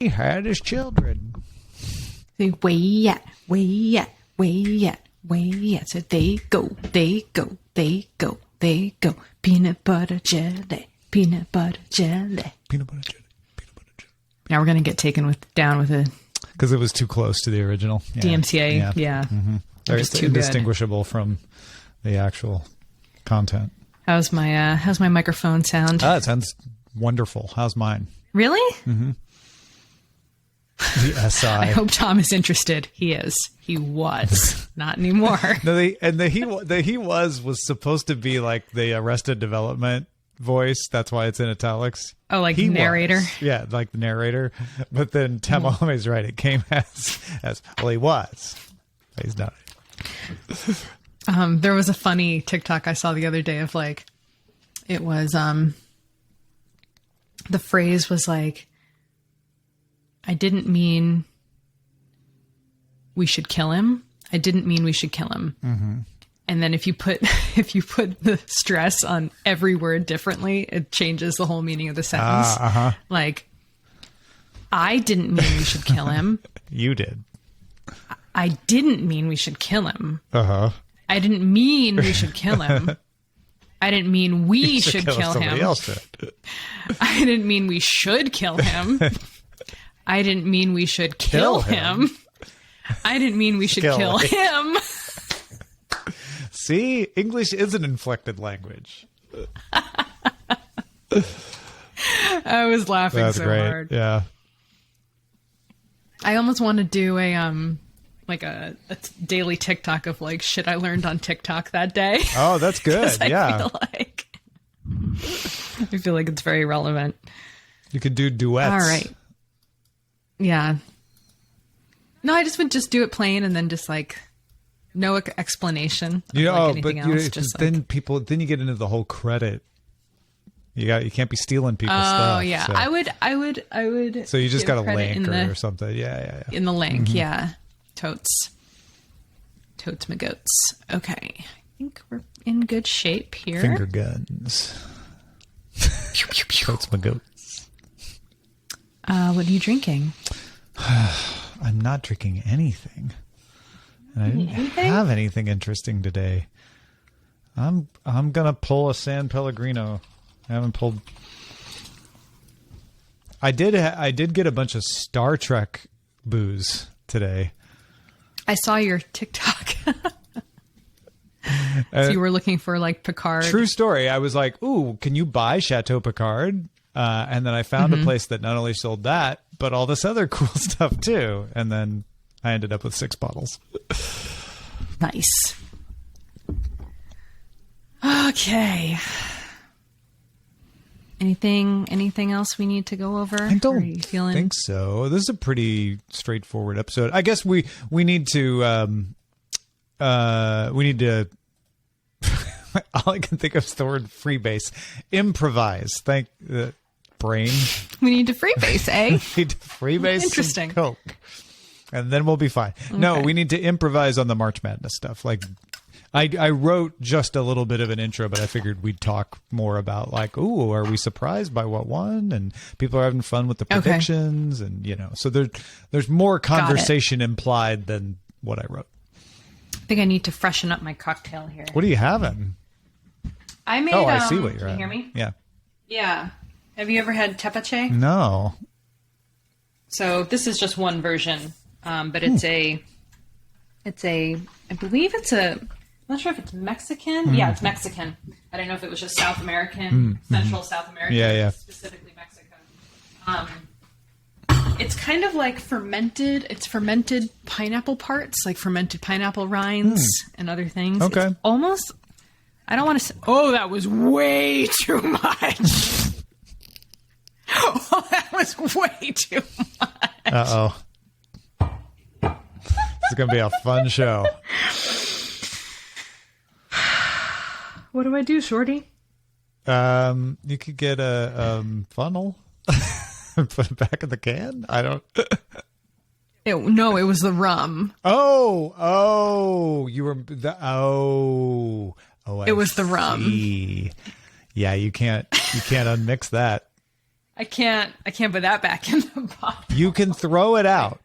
he had his children. Say, way at. So they go. Peanut butter jelly. Now we're going to get taken down with a... Because it was too close to the original. Yeah. DMCA, yeah. Mm-hmm. It's indistinguishable from the actual content. How's my microphone sound? It sounds wonderful. How's mine? Really? Mm-hmm. The SI. I hope Tom is interested. He is. He was. Not anymore. No, the he was supposed to be like the Arrested Development voice. That's why it's in italics. Oh, like narrator? Was. Yeah, like the narrator. But then Tamame's right. It came as well, he was. He's not. There was a funny TikTok I saw the other day of like, it was, the phrase was like, I didn't mean we should kill him. I didn't mean we should kill him. Mm-hmm. And then if you put the stress on every word differently, it changes the whole meaning of the sentence. Like, I didn't mean we should kill him. You did. I didn't mean we should kill him. I didn't mean we should kill him. I didn't mean we should kill him. Else did. I didn't mean we should kill him. I didn't mean we should kill him. I didn't mean we should kill him. See, English is an inflected language. I was laughing That's so great. hard. Yeah. I almost want to do a daily TikTok of like shit I learned on TikTok that day. Oh, that's good. Yeah. I feel like it's very relevant. You could do duets. All right. Yeah. No, I just would just do it plain and then just like no explanation. Of anything else. Then you get into the whole credit. You can't be stealing people's stuff. Oh yeah, so. I would. So you just got a link or something. Yeah. In the link, yeah. Totes my goats. Okay, I think we're in good shape here. Finger guns. Totes my goats. What are you drinking? I'm not drinking anything. I didn't have anything interesting today. I'm gonna pull a San Pellegrino. I haven't pulled. I did get a bunch of Star Trek booze today. I saw your TikTok. So you were looking for like Picard. True story. I was like, "Ooh, can you buy Chateau Picard?" And then I found a place that not only sold that, but all this other cool stuff too. And then I ended up with 6 bottles. Nice. Okay. Anything else we need to go over? I don't think so. This is a pretty straightforward episode. I guess we need to all I can think of is the word freebase. Improvise. Thank the brain. We need to freebase, eh? We need to freebase. Interesting. Some Coke. And then we'll be fine. Okay. No, we need to improvise on the March Madness stuff. Like I wrote just a little bit of an intro, but I figured we'd talk more about like, ooh, are we surprised by what won? And people are having fun with the predictions, and so there's more conversation implied than what I wrote. I think I need to freshen up my cocktail here. What are you having? I made. Oh, I see what you're having. Can You hear me? Yeah. Yeah. Have you ever had tepache? No. So this is just one version, but it's a. I believe it's a. I'm not sure if it's Mexican. Mm. Yeah, it's Mexican. I don't know if it was just South American, Central South American. Yeah. Specifically Mexico. It's kind of like fermented. It's fermented pineapple parts, like fermented pineapple rinds and other things. Okay. It's almost. I don't want to say. Oh, that was way too much. Oh, that was way too much. Uh-oh. This is going to be a fun show. What do I do, Shorty? You could get a funnel and put it back in the can. I don't. No, it was the rum. You were it was the rum. Yeah, you can't unmix that. I can't put that back in the bottle. You can throw it out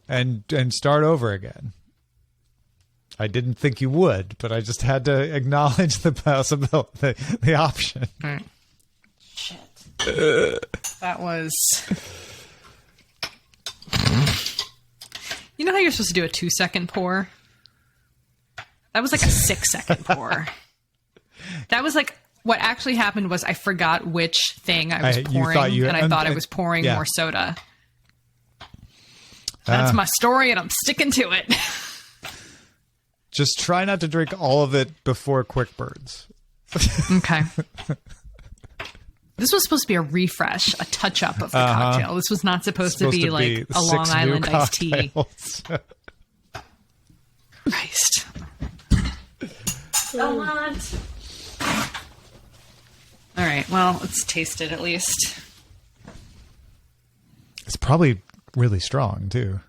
and start over again. I didn't think you would, but I just had to acknowledge the possibility, the option. All right. Shit. That was... You know how you're supposed to do a 2-second pour? That was like a 6-second pour. That was like... What actually happened was I forgot which thing I was pouring, and I thought I was pouring more soda. That's my story, and I'm sticking to it. Just try not to drink all of it before Quick Birds. Okay. This was supposed to be a refresh, a touch-up of the cocktail. This was not supposed to be like a Long Island iced tea. Christ. Belmont. All right, well, let's taste it at least. It's probably really strong, too.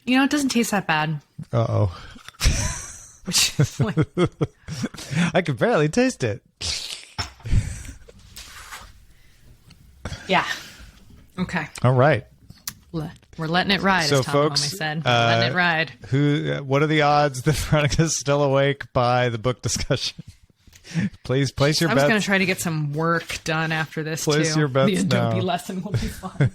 You know, it doesn't taste that bad. Uh-oh. Which is like... I can barely taste it. Yeah. Okay. All right. We're letting it ride, So, as Tom folks, Homey said. We're letting it ride. What are the odds that Veronica's still awake by the book discussion? Please place your bets. I was going to try to get some work done after this, Place too. your bets the Adobe now. lesson will be fun.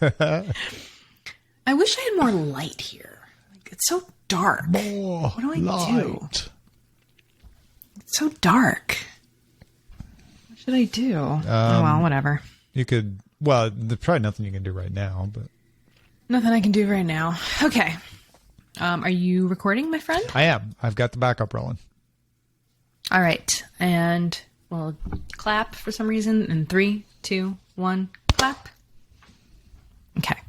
I wish I had more light here. Like, it's so dark. More what do I do? light. It's so dark. What should I do? Oh, well, whatever. You could... Well, there's probably nothing you can do right now, but... Nothing I can do right now. Okay. Are you recording, my friend? I am. I've got the backup rolling. All right. And we'll clap for some reason. In 3, 2, 1, clap. Okay.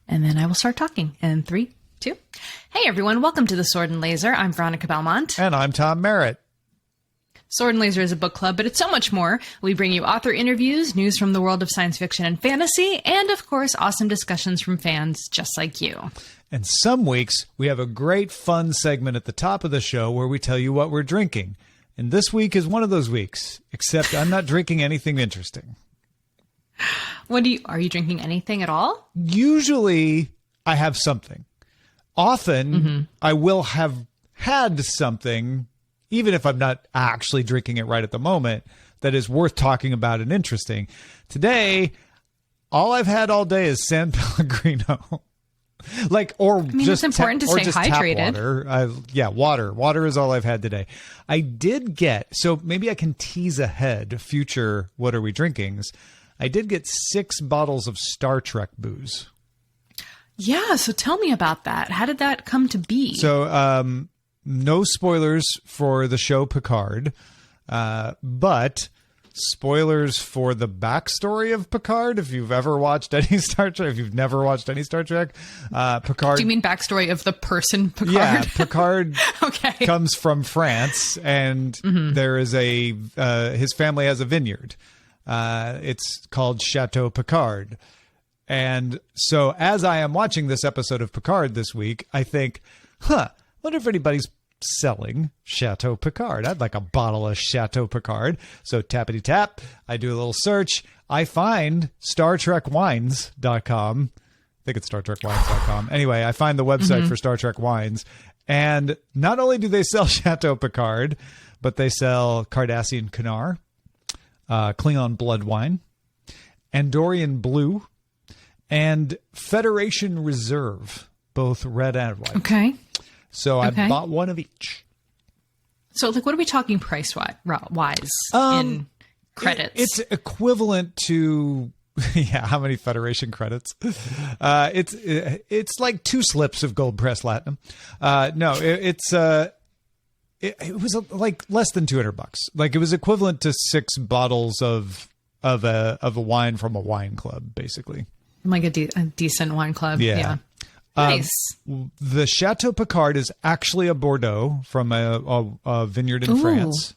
And then I will start talking. In 3, 2. Hey, everyone. Welcome to The Sword and Laser. I'm Veronica Belmont. And I'm Tom Merritt. Sword and Laser is a book club, but it's so much more. We bring you author interviews, news from the world of science fiction and fantasy, and, of course, awesome discussions from fans just like you. And some weeks, we have a great fun segment at the top of the show where we tell you what we're drinking. And this week is one of those weeks, except I'm not drinking anything interesting. Are you drinking anything at all? Usually, I have something. Often, I will have had something, even if I'm not actually drinking it right at the moment, that is worth talking about and interesting. Today, all I've had all day is San Pellegrino. It's important to stay hydrated. Water. Water is all I've had today. I did get, so maybe I can tease ahead future What Are We Drinkings. I did get 6 bottles of Star Trek booze. Yeah, so tell me about that. How did that come to be? So, no spoilers for the show Picard, but spoilers for the backstory of Picard. If you've ever watched any Star Trek, if you've never watched any Star Trek, Picard. Do you mean backstory of the person Picard? Yeah, Picard okay. comes from France, and there is his family has a vineyard. It's called Chateau Picard. And so as I am watching this episode of Picard this week, I think, wonder if anybody's selling Chateau Picard. I'd like a bottle of Chateau Picard. So tappity tap, I do a little search. I find StarTrekWines.com. I think it's StarTrekWines.com. Anyway, I find the website for Star Trek Wines. And not only do they sell Chateau Picard, but they sell Cardassian Kanar, Klingon Blood Wine, Andorian Blue, and Federation Reserve, both red and white. Okay. So I bought one of each. So, what are we talking price-wise in credits? It's equivalent to, how many Federation credits? It's like 2 slips of gold press platinum. It was like less than $200. Like it was equivalent to 6 bottles of a wine from a wine club, basically. Like a decent wine club. Yeah. Nice. The Chateau Picard is actually a Bordeaux from a vineyard in France.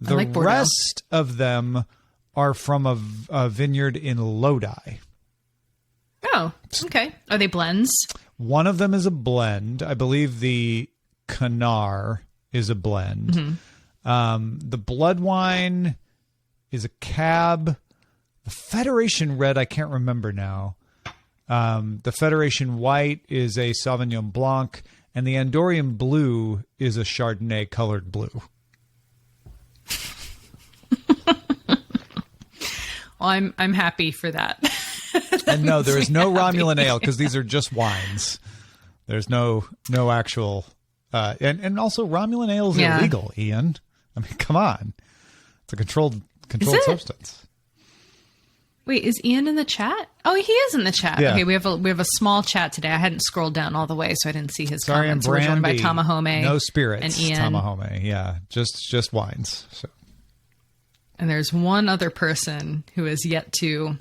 The rest of them are from a vineyard in Lodi. Oh, okay. Are they blends? One of them is a blend. I believe the Kanar is a blend. The blood wine is a cab. The Federation Red, I can't remember now. The Federation White is a Sauvignon Blanc, and the Andorian Blue is a Chardonnay colored blue. Well, I'm happy for that. And no, there is no Romulan ale because these are just wines. There's no actual, and also Romulan ale is illegal, Ian. I mean, come on, it's a controlled substance. Wait, is Ian in the chat? Oh, he is in the chat. Yeah. Okay, we have a small chat today. I hadn't scrolled down all the way, so I didn't see his Sorry, comments. and We're joined by brandy, Tamahome. no spirits, and Ian. Tamahome. Yeah, just wines. So. And there's one other person who is yet to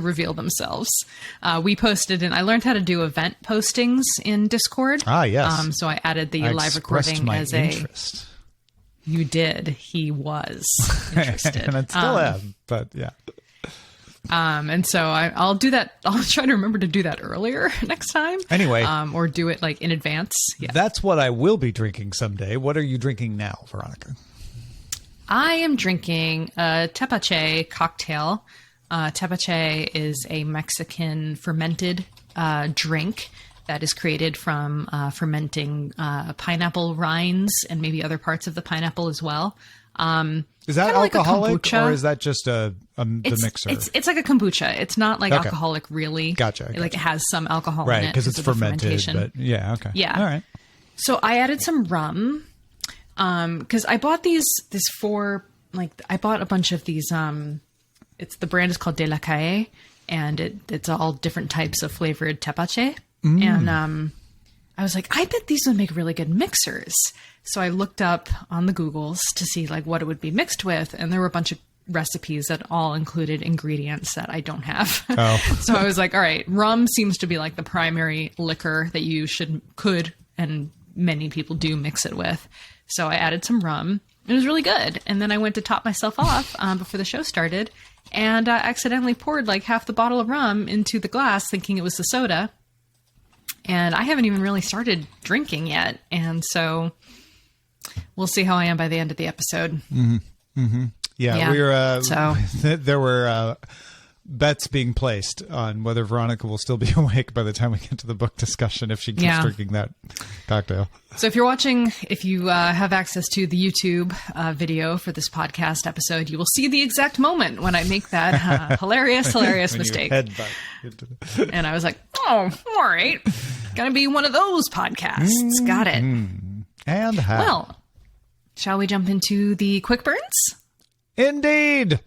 reveal themselves. We posted, and I learned how to do event postings in Discord. Ah, yes. So I added the I live expressed recording my as interest. You did. He was interested, and I still am, but yeah. And so I'll do that. I'll try to remember to do that earlier next time. Anyway, or do it like in advance. Yeah. That's what I will be drinking someday. What are you drinking now, Veronica? I am drinking a tepache cocktail. Tepache is a Mexican fermented drink that is created from fermenting pineapple rinds and maybe other parts of the pineapple as well. Is that alcoholic like or is that just the mixer? It's like a kombucha. It's not like alcoholic really. Gotcha. Like it has some alcohol in it. Right, because it's fermented. But yeah, okay. Yeah. All right. So I added some rum. Because I bought I bought a bunch of these, the brand is called De La Calle, and it's all different types of flavored tepache. And, I was like, I bet these would make really good mixers. So I looked up on the Googles to see like what it would be mixed with. And there were a bunch of recipes that all included ingredients that I don't have. Oh. So I was like, all right, rum seems to be like the primary liquor that you could, and many people do mix it with. So I added some rum. It was really good. And then I went to top myself off before the show started. And I accidentally poured like half the bottle of rum into the glass thinking it was the soda. And I haven't even really started drinking yet. And so we'll see how I am by the end of the episode. Mm-hmm. Mm-hmm. Yeah, we were, there were bets being placed on whether Veronica will still be awake by the time we get to the book discussion if she keeps drinking that cocktail. So if you have access to the YouTube video for this podcast episode, you will see the exact moment when I make that hilarious mistake. And I was like, oh, all right. Gonna be one of those podcasts. Got it. And how? Well, shall we jump into the quick burns? Indeed.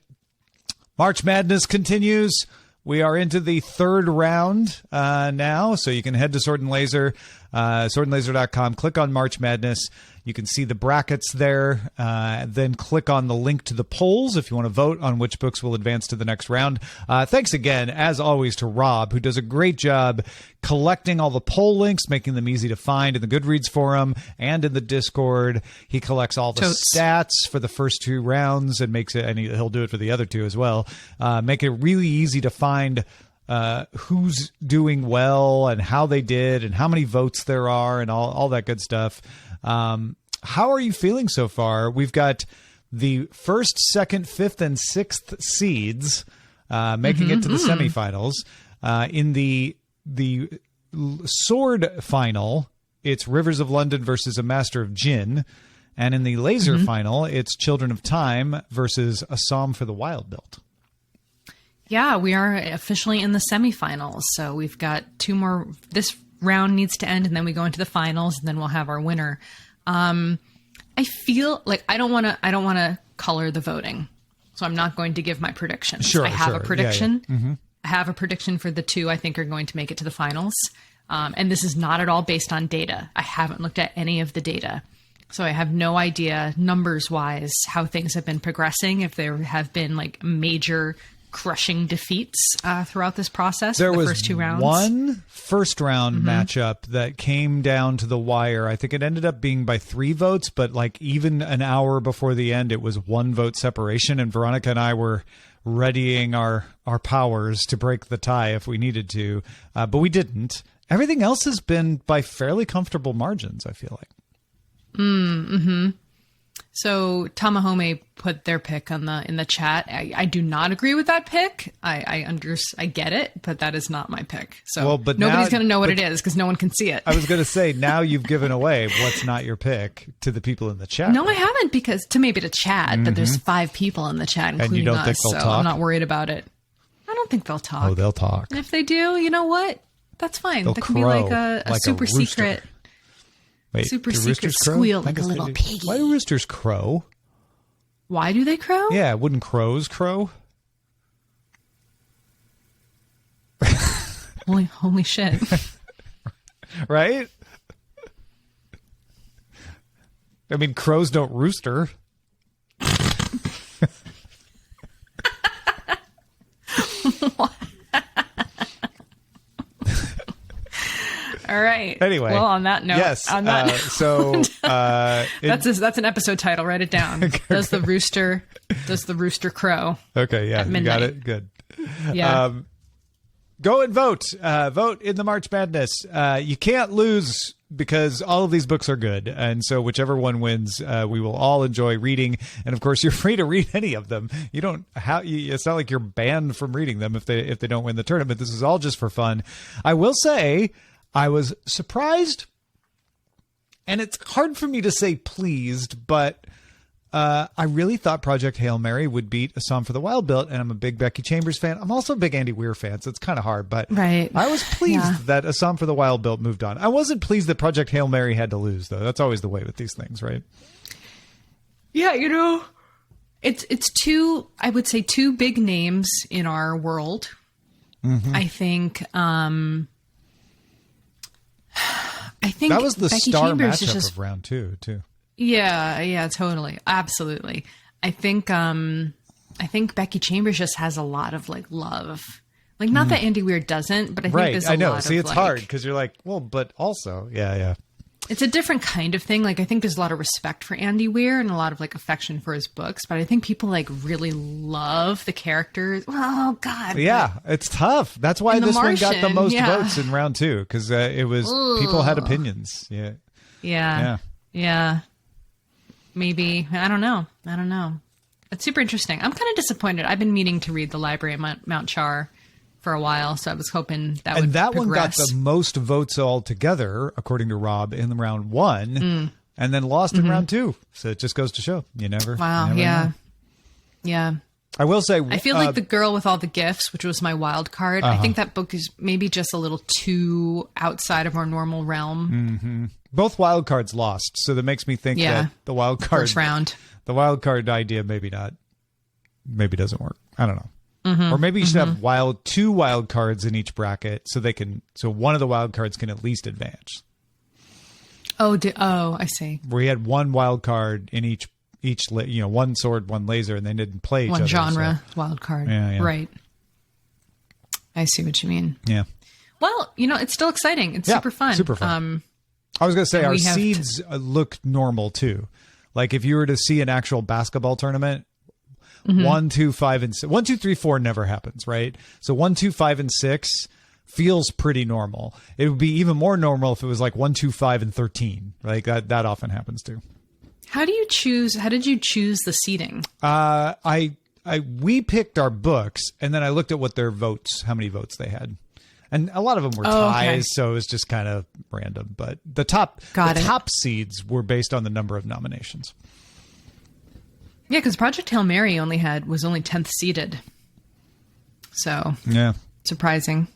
March Madness continues. We are into the third round now, so you can head to Sword and Laser, swordandlaser.com, click on March Madness. You can see the brackets there. Then click on the link to the polls if you want to vote on which books will advance to the next round. Thanks again, as always, to Rob, who does a great job collecting all the poll links, making them easy to find in the Goodreads forum and in the Discord. He collects all the stats for the first two rounds and makes it, and he'll do it for the other two as well. Make it really easy to find who's doing well and how they did and how many votes there are and all that good stuff. How are you feeling so far? We've got the first, second, fifth, and sixth seeds making it to the semifinals. In the sword final, it's Rivers of London versus A Master of Jinn. And in the laser final, it's Children of Time versus A Psalm for the Wild Built. Yeah, we are officially in the semifinals. So we've got two more. This round needs to end, and then we go into the finals, and then we'll have our winner. I feel like I don't want to color the voting, so I'm not going to give my predictions. Sure, I have a prediction. Yeah, yeah. I have a prediction for the two I think are going to make it to the finals. And this is not at all based on data. I haven't looked at any of the data. So I have no idea numbers wise how things have been progressing, if there have been like major crushing defeats throughout this process. There was first two rounds. One first round matchup that came down to the wire. I think it ended up being by 3 votes, but like even an hour before the end, it was 1 vote separation. And Veronica and I were readying our powers to break the tie if we needed to, but we didn't. Everything else has been by fairly comfortable margins, I feel like. So Tamahome put their pick in the chat. I do not agree with that pick. I get it, but that is not my pick. So Well, but nobody's now- going to know what but- it is because no one can see it. I was going to say, now you've given away what's not your pick to the people in the chat. No, I haven't because maybe to chat, but there's 5 people in the chat, including don't us. think they'll so talk? I'm not worried about it. I don't think they'll talk. Oh, they'll talk. And if they do, you know what? That's fine. They'll That can be crow like a like a super rooster. secret. Wait, Super do secret roosters crow? squeal I like a guess they little do. piggy. Why do roosters crow? Why do they crow? Yeah, wouldn't crows crow? Holy shit. Right? I mean, crows don't rooster. All right. Anyway. Well, on that note, Yes. on that note, That's that's an episode title. Write it down. Does the rooster crow? okay. Yeah, you got midnight. it. Good. Yeah. Go and vote. Vote in the March Madness. You can't lose because all of these books are good, and so whichever one wins, we will all enjoy reading. And of course, you're free to read any of them. You don't. It's not like you're banned from reading them if they don't win the tournament. This is all just for fun. I will say, I was surprised, and it's hard for me to say pleased, but I really thought Project Hail Mary would beat A Psalm for the Wild Built, and I'm a big Becky Chambers fan. I'm also a big Andy Weir fan, so it's kind of hard, but Right. I was pleased Yeah. that A Psalm for the Wild Built moved on. I wasn't pleased that Project Hail Mary had to lose, though. That's always the way with these things, right? Yeah, it's two. I would say two big names in our world. Mm-hmm. I think. I think That was the Becky star Chambers is matchup just of round 2, too. Yeah, totally. Absolutely. I think Becky Chambers just has a lot of like love. Like not that Andy Weir doesn't, but I think Right, there's a I know. lot See, of it's like, hard because you're like, well, but also, yeah. it's a different kind of thing. Like I think there's a lot of respect for Andy Weir and a lot of like affection for his books, but I think people like really love the characters. Oh God. Yeah, it's tough. That's why And The this one got the Martian, most yeah. votes in round 2 because it was people had opinions. Yeah. Yeah. Maybe. I don't know. It's super interesting. I'm kind of disappointed. I've been meaning to read The Library at Mount Char for a while, so I was hoping that would And that progress. one got the most votes altogether, according to Rob, in round 1, and then lost in round 2. So it just goes to show you never. Wow. never Yeah. know. Yeah. I will say, I feel like The Girl with All the Gifts, which was my wild card, I think that book is maybe just a little too outside of our normal realm. both wild cards lost, so that makes me think Yeah. that the wild card, First round. the wild card idea, maybe doesn't work. I don't know. Or maybe you should have two wild cards in each bracket, so one of the wild cards can at least advance. Oh, I see. Where you had one wild card in each, one sword, one laser, and they didn't play each One other. genre wild card. Yeah. Right. I see what you mean. So, yeah. Well, it's still exciting. It's Yeah, super fun. super fun. I was going to say And our we have seeds look normal too. Like if you were to see an actual basketball tournament, 1, 2, 5, and 6, 1, 2, 3, 4 never happens, right? So 1, 2, 5, and 6 feels pretty normal. It would be even more normal if it was like 1, 2, 5, and 13. Like that often happens too. How did you choose the seating? We picked our books and then I looked at what their votes, how many votes they had. And a lot of them were ties, okay. so it was just kind of random. But the top seeds were based on the number of nominations. Yeah, because Project Hail Mary was only 10th seeded. So Yeah. surprising.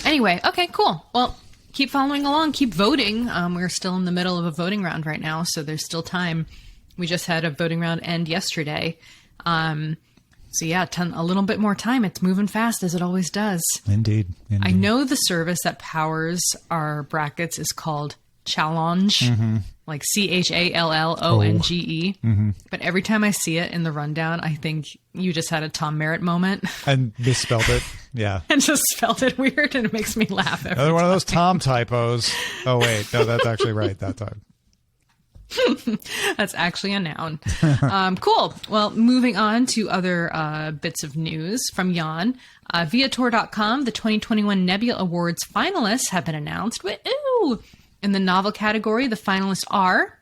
Anyway, okay, cool. Well, keep following along, keep voting. We're still in the middle of a voting round right now, so there's still time. We just had a voting round end yesterday. So yeah, a little bit more time. It's moving fast as it always does. Indeed. I know the service that powers our brackets is called Challonge, like CHALLONGE. But every time I see it in the rundown, I think you just had a Tom Merritt moment And misspelled it. Yeah. and just spelled it weird, and it makes me laugh every Another one of time. those Tom typos. Oh, wait. No, that's actually right that time. That's actually a noun. Cool. Well, moving on to other bits of news from Jan. Viator.com, the 2021 Nebula Awards finalists have been announced. Ooh! In the novel category, the finalists are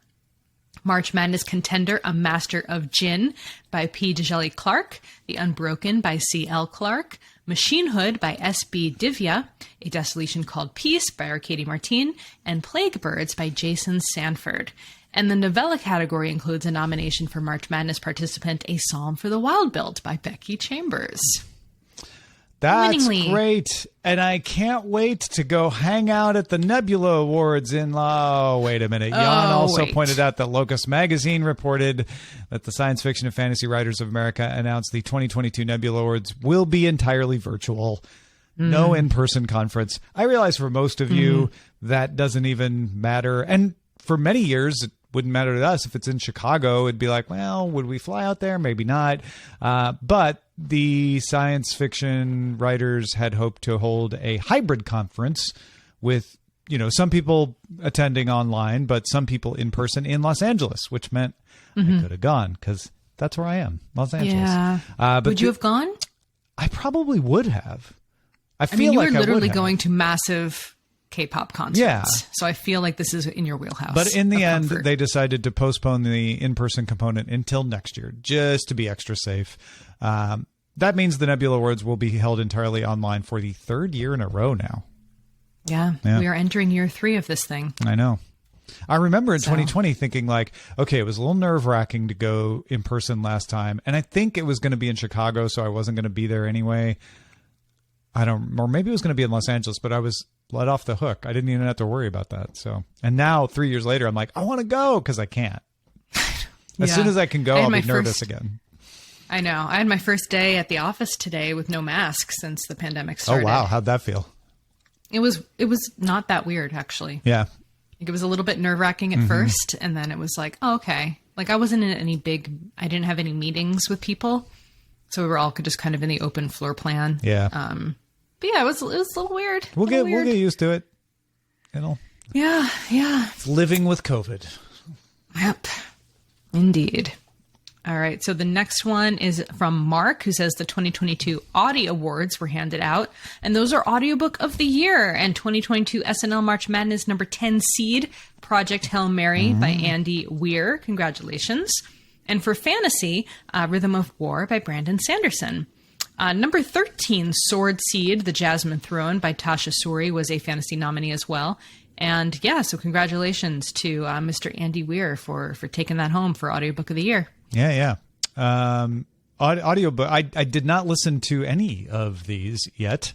March Madness Contender, A Master of Gin by P. Djeli Clark, The Unbroken by C. L. Clark, Machine Hood by S. B. Divya, A Desolation Called Peace by Arcady Martin, and Plague Birds by Jason Sanford. And the novella category includes a nomination for March Madness participant, A Psalm for the Wild Build by Becky Chambers. That's Winningly. great. And I can't wait to go hang out at the Nebula Awards in wait a minute. Jan also wait. pointed out that Locus Magazine reported that the Science Fiction and Fantasy Writers of America announced the 2022 Nebula Awards will be entirely virtual. No in-person conference. I realize for most of you that doesn't even matter. And for many years, it wouldn't matter to us. If it's in Chicago, it'd be like, well, would we fly out there? Maybe not. But the science fiction writers had hoped to hold a hybrid conference with, some people attending online, but some people in person in Los Angeles, which meant I could have gone because that's where I am, Los Angeles. Yeah. But Would you have gone? I probably would have. I feel I mean, you like were I would literally have. going to massive K-pop concerts. Yeah. So I feel like this is in your wheelhouse. But in the of end, comfort. they decided to postpone the in-person component until next year, just to be extra safe. That means the Nebula Awards will be held entirely online for the third year in a row now. Yeah, we are entering year 3 of this thing. I know. I remember in 2020 thinking like, okay, it was a little nerve-wracking to go in person last time. And I think it was going to be in Chicago, so I wasn't going to be there anyway. Or maybe it was going to be in Los Angeles, but I was let off the hook. I didn't even have to worry about that. So, and now 3 years later, I'm like, I want to go because I can't. As soon as I can go, I'll be nervous again. I know. I had my first day at the office today with no mask since the pandemic started. Oh, wow. How'd that feel? It was not that weird, actually. Yeah. Like, it was a little bit nerve-wracking at first, and then it was like, oh, okay. Like, I wasn't in I didn't have any meetings with people, so we were all just kind of in the open floor plan. Yeah. But yeah, it was a little weird. We'll get used to it. Yeah. It's living with COVID. Yep. Indeed. All right. So the next one is from Mark, who says the 2022 Audie Awards were handed out, and those are Audiobook of the Year. And 2022 SNL March Madness number 10 seed, Project Hail Mary by Andy Weir. Congratulations. And for fantasy, Rhythm of War by Brandon Sanderson. Number 13, Sword Seed, The Jasmine Throne by Tasha Suri was a fantasy nominee as well. And yeah, so congratulations to Mr. Andy Weir for taking that home for Audiobook of the Year. Yeah. Audiobook. I did not listen to any of these yet,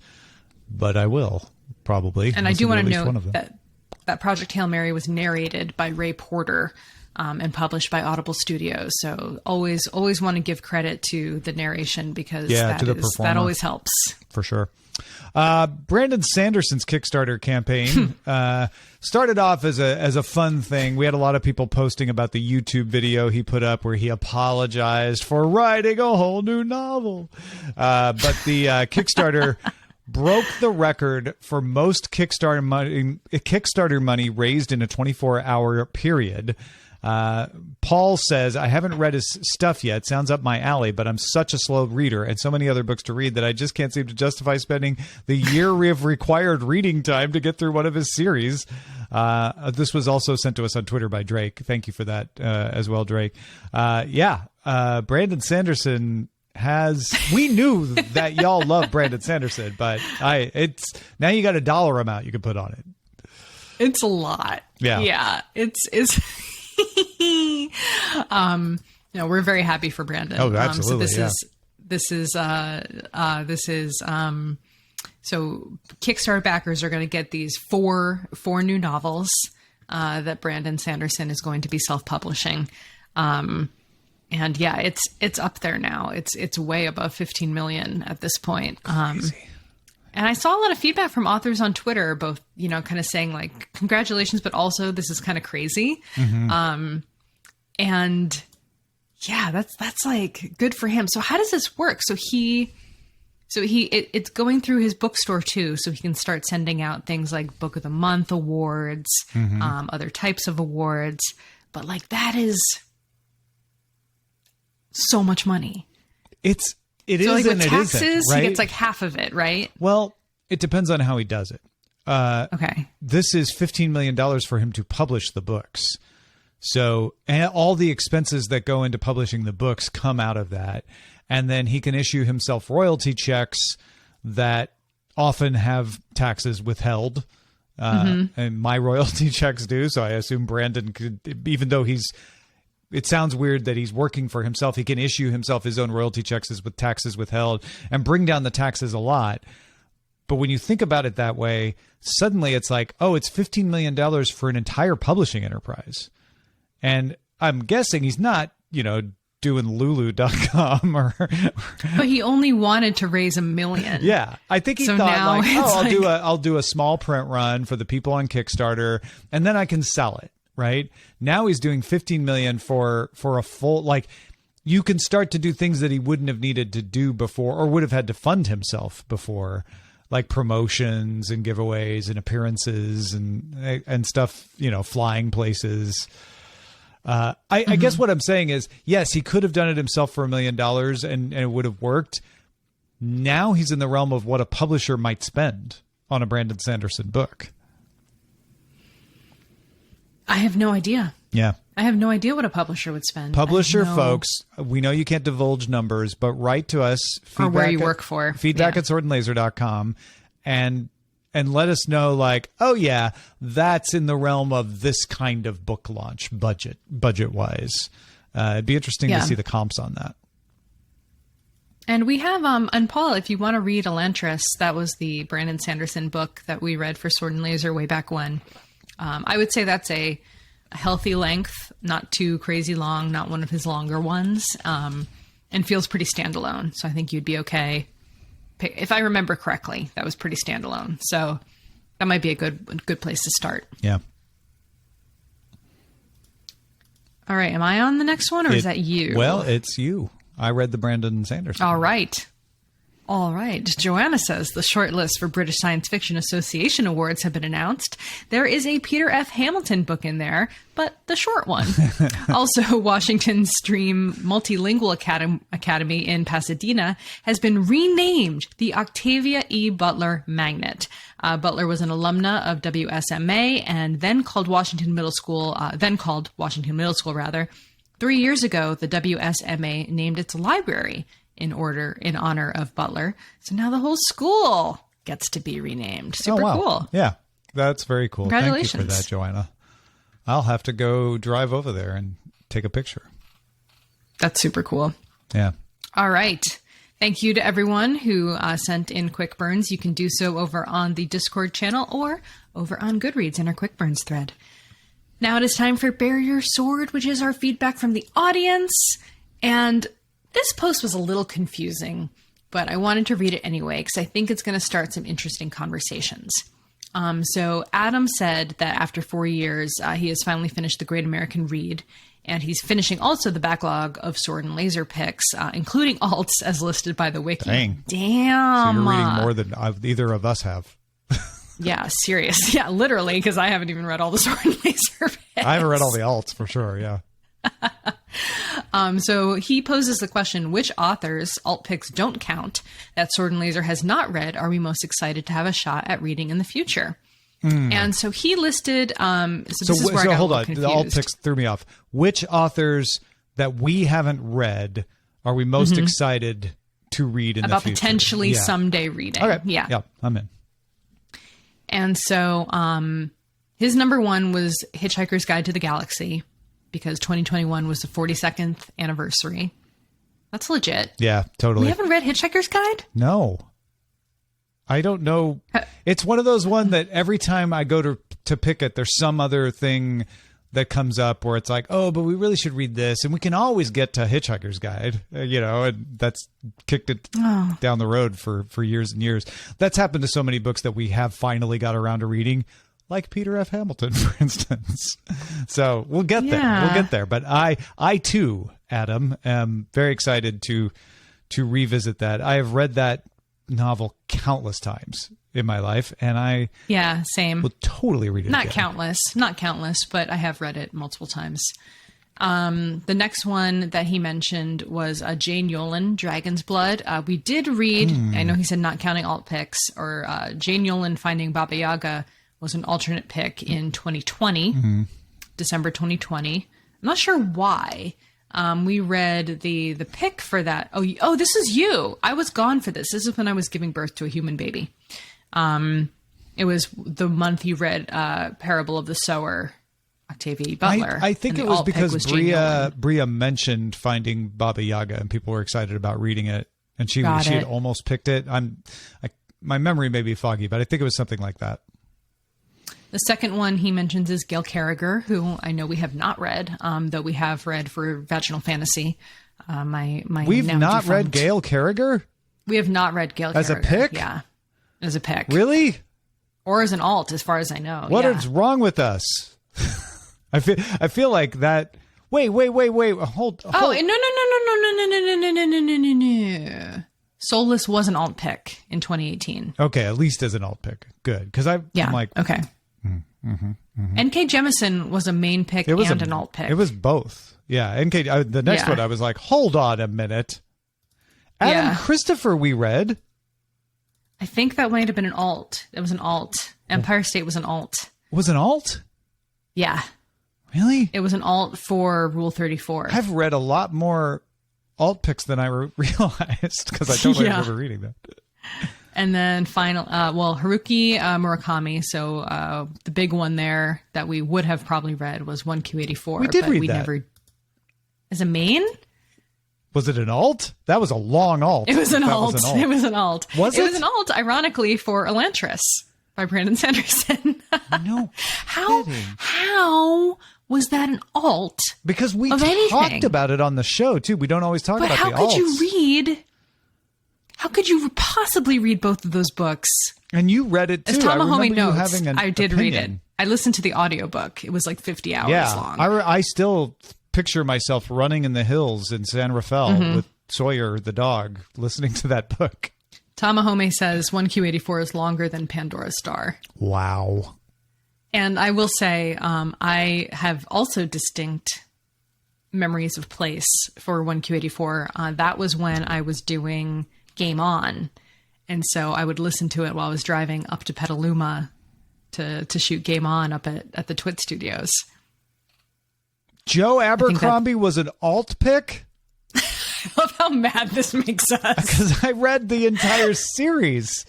but I will probably. And I do want to note that Project Hail Mary was narrated by Ray Porter and published by Audible Studios. So always want to give credit to the narration because that always helps. For sure. Brandon Sanderson's Kickstarter campaign started off as a fun thing. We had a lot of people posting about the YouTube video he put up where he apologized for writing a whole new novel. But the Kickstarter broke the record for most Kickstarter money raised in a 24-hour period. Paul says, I haven't read his stuff yet. Sounds up my alley, but I'm such a slow reader and so many other books to read that I just can't seem to justify spending the year of required reading time to get through one of his series. This was also sent to us on Twitter by Drake. Thank you for that as well, Drake. Brandon Sanderson we knew that y'all love Brandon Sanderson, but it's now you got a dollar amount you can put on it. It's a lot. Yeah. It's we're very happy for Brandon. Oh, absolutely. So Kickstarter backers are going to get these four new novels that Brandon Sanderson is going to be self-publishing. And yeah, it's up there now. It's way above 15 million at this point. Crazy. And I saw a lot of feedback from authors on Twitter, both, kind of saying like, congratulations, but also this is kind of crazy. And yeah, that's like good for him. So how does this work? It's going through his bookstore too. So he can start sending out things like Book of the Month awards, other types of awards, but like that is so much money. It is, like and with taxes, it isn't, right? he gets like half of it, right? Well, it depends on how he does it. Okay. This is $15 million for him to publish the books. So, and all the expenses that go into publishing the books come out of that. And then he can issue himself royalty checks that often have taxes withheld. And my royalty checks do. So I assume Brandon could, even though it sounds weird that he's working for himself, he can issue himself his own royalty checks with taxes withheld and bring down the taxes a lot. But when you think about it that way, suddenly it's like, oh, it's $15 million for an entire publishing enterprise. And I'm guessing he's not, doing Lulu.com or. But he only wanted to raise $1 million. Yeah. I think he So thought now like, oh, it's I'll do a small print run for the people on Kickstarter and then I can sell it. Right now he's doing 15 million for a full, like you can start to do things that he wouldn't have needed to do before or would have had to fund himself before, like promotions and giveaways and appearances and stuff, flying places. I guess what I'm saying is, yes, he could have done it himself for $1 million and it would have worked. Now he's in the realm of what a publisher might spend on a Brandon Sanderson book. I have no idea. Yeah. I have no idea what a publisher would spend. Publisher folks, we know you can't divulge numbers, but write to us. Or where you work for. Feedback at swordandlaser.com and let us know like, oh yeah, that's in the realm of this kind of book launch budget wise. It'd be interesting to see the comps on that. And we have, and Paul, if you want to read Elantris, that was the Brandon Sanderson book that we read for Sword and Laser way back when. I would say that's a healthy length, not too crazy long, not one of his longer ones, and feels pretty standalone. So I think you'd be okay. If I remember correctly, that was pretty standalone. So that might be a good place to start. Yeah. All right. Am I on the next one or is that you? Well, it's you. I read the Brandon Sanderson. All right. All right. Joanna says the shortlist for British Science Fiction Association Awards have been announced. There is a Peter F. Hamilton book in there, but the short one. Also, Washington Stream Multilingual Academy in Pasadena has been renamed the Octavia E. Butler Magnet. Butler was an alumna of WSMA and then called Washington Middle School, 3 years ago, the WSMA named its library in honor of Butler. So now the whole school gets to be renamed. Super cool. Yeah, that's very cool. Congratulations. Thank you for that, Joanna. I'll have to go drive over there and take a picture. That's super cool. Yeah. All right. Thank you to everyone who sent in quick burns. You can do so over on the Discord channel or over on Goodreads in our quick burns thread. Now it is time for Bear Your Sword, which is our feedback from the audience. And this post was a little confusing, but I wanted to read it anyway because I think it's going to start some interesting conversations. So Adam said that after 4 years, he has finally finished The Great American Read, and he's finishing also the backlog of Sword and Laser picks, including alts as listed by the wiki. Dang. Damn. So you're reading more than either of us have. Yeah, serious. Yeah, literally, because I haven't even read all the Sword and Laser picks. I haven't read all the alts for sure, yeah. So he poses the question, which authors, alt picks don't count, that Sword and Laser has not read, are we most excited to have a shot at reading in the future? And so he listed, so this is where I got hold a on, little confused. the alt picks threw me off. Which authors that we haven't read are we most excited to read in the future? About potentially someday reading. Okay. Yeah, I'm in. And so his number one was Hitchhiker's Guide to the Galaxy, because 2021 was the 42nd anniversary. That's legit. Yeah, totally. You haven't read Hitchhiker's Guide? No. I don't know. It's one of those that every time I go to pick it, there's some other thing that comes up where it's like, oh, but we really should read this. And we can always get to Hitchhiker's Guide, and that's kicked it down the road for years and years. That's happened to so many books that we have finally got around to reading, like Peter F. Hamilton, for instance. So we'll get there. We'll get there. But I too, Adam, am very excited to revisit that. I have read that novel countless times in my life, and same. will totally read it Not again. countless, but I have read it multiple times. The next one that he mentioned was Jane Yolen, Dragon's Blood. We did read, I know he said not counting alt picks, or Jane Yolen Finding Baba Yaga was an alternate pick in 2020. December 2020. I'm not sure why. We read the pick for that. Oh, this is you. I was gone for this. This is when I was giving birth to a human baby. It was the month you read Parable of the Sower, Octavia E. Butler. I think and it the was alt pick because was Jane Yolen. Bria mentioned Finding Baba Yaga, and people were excited about reading it, and she Got had it. almost picked it. My memory may be foggy, but I think it was something like that. The second one he mentions is Gail Carriger, who I know we have not read, though we have read for Vaginal Fantasy. We've now not read defunct- Gail Carriger We have not read Gail as a Carriger. pick? Yeah, as a pick. Really? Or as an alt, as far as I know. What yeah. is wrong with us? I feel like that. Wait. Hold. Oh, no. Soulless was an alt pick in 2018. Okay, at least as an alt pick. Good. Because I'm like, okay. N.K. Jemisin was a main pick it was and an alt pick. It was both. Yeah. The next Yeah. one, I was like, hold on a minute. Adam Yeah. Christopher, we read. I think that might have been an alt. It was an alt. Empire State was an alt. Was an alt? Yeah. Really? It was an alt for Rule 34. I've read a lot more alt picks than I realized because I totally Yeah. remember reading that. And then Haruki Murakami. So the big one there that we would have probably read was 1Q84. We did but read we that. never. As a main? Was it an alt? That was a long alt. It was an That alt. It was an alt. Was It it? was an alt, ironically, for Elantris by Brandon Sanderson. No. How kidding. how was that an alt? Because we Of talked anything. about it on the show, too. We don't always talk But about how the could alts. you read? How could you possibly read both of those books? And you read it, too. As I Tamahome remember you notes, having an I did read it. opinion. I listened to the audiobook. It was like 50 hours Yeah. long. I still picture myself running in the hills in San Rafael Mm-hmm. with Sawyer the dog, listening to that book. Tamahome says 1Q84 is longer than Pandora's Star. Wow. And I will say, I have also distinct memories of place for 1Q84. That was when I was doing Game On. And so I would listen to it while I was driving up to Petaluma to shoot Game On up at the Twit Studios. Joe Abercrombie was an alt pick? I love how mad this makes us. Because I read the entire series.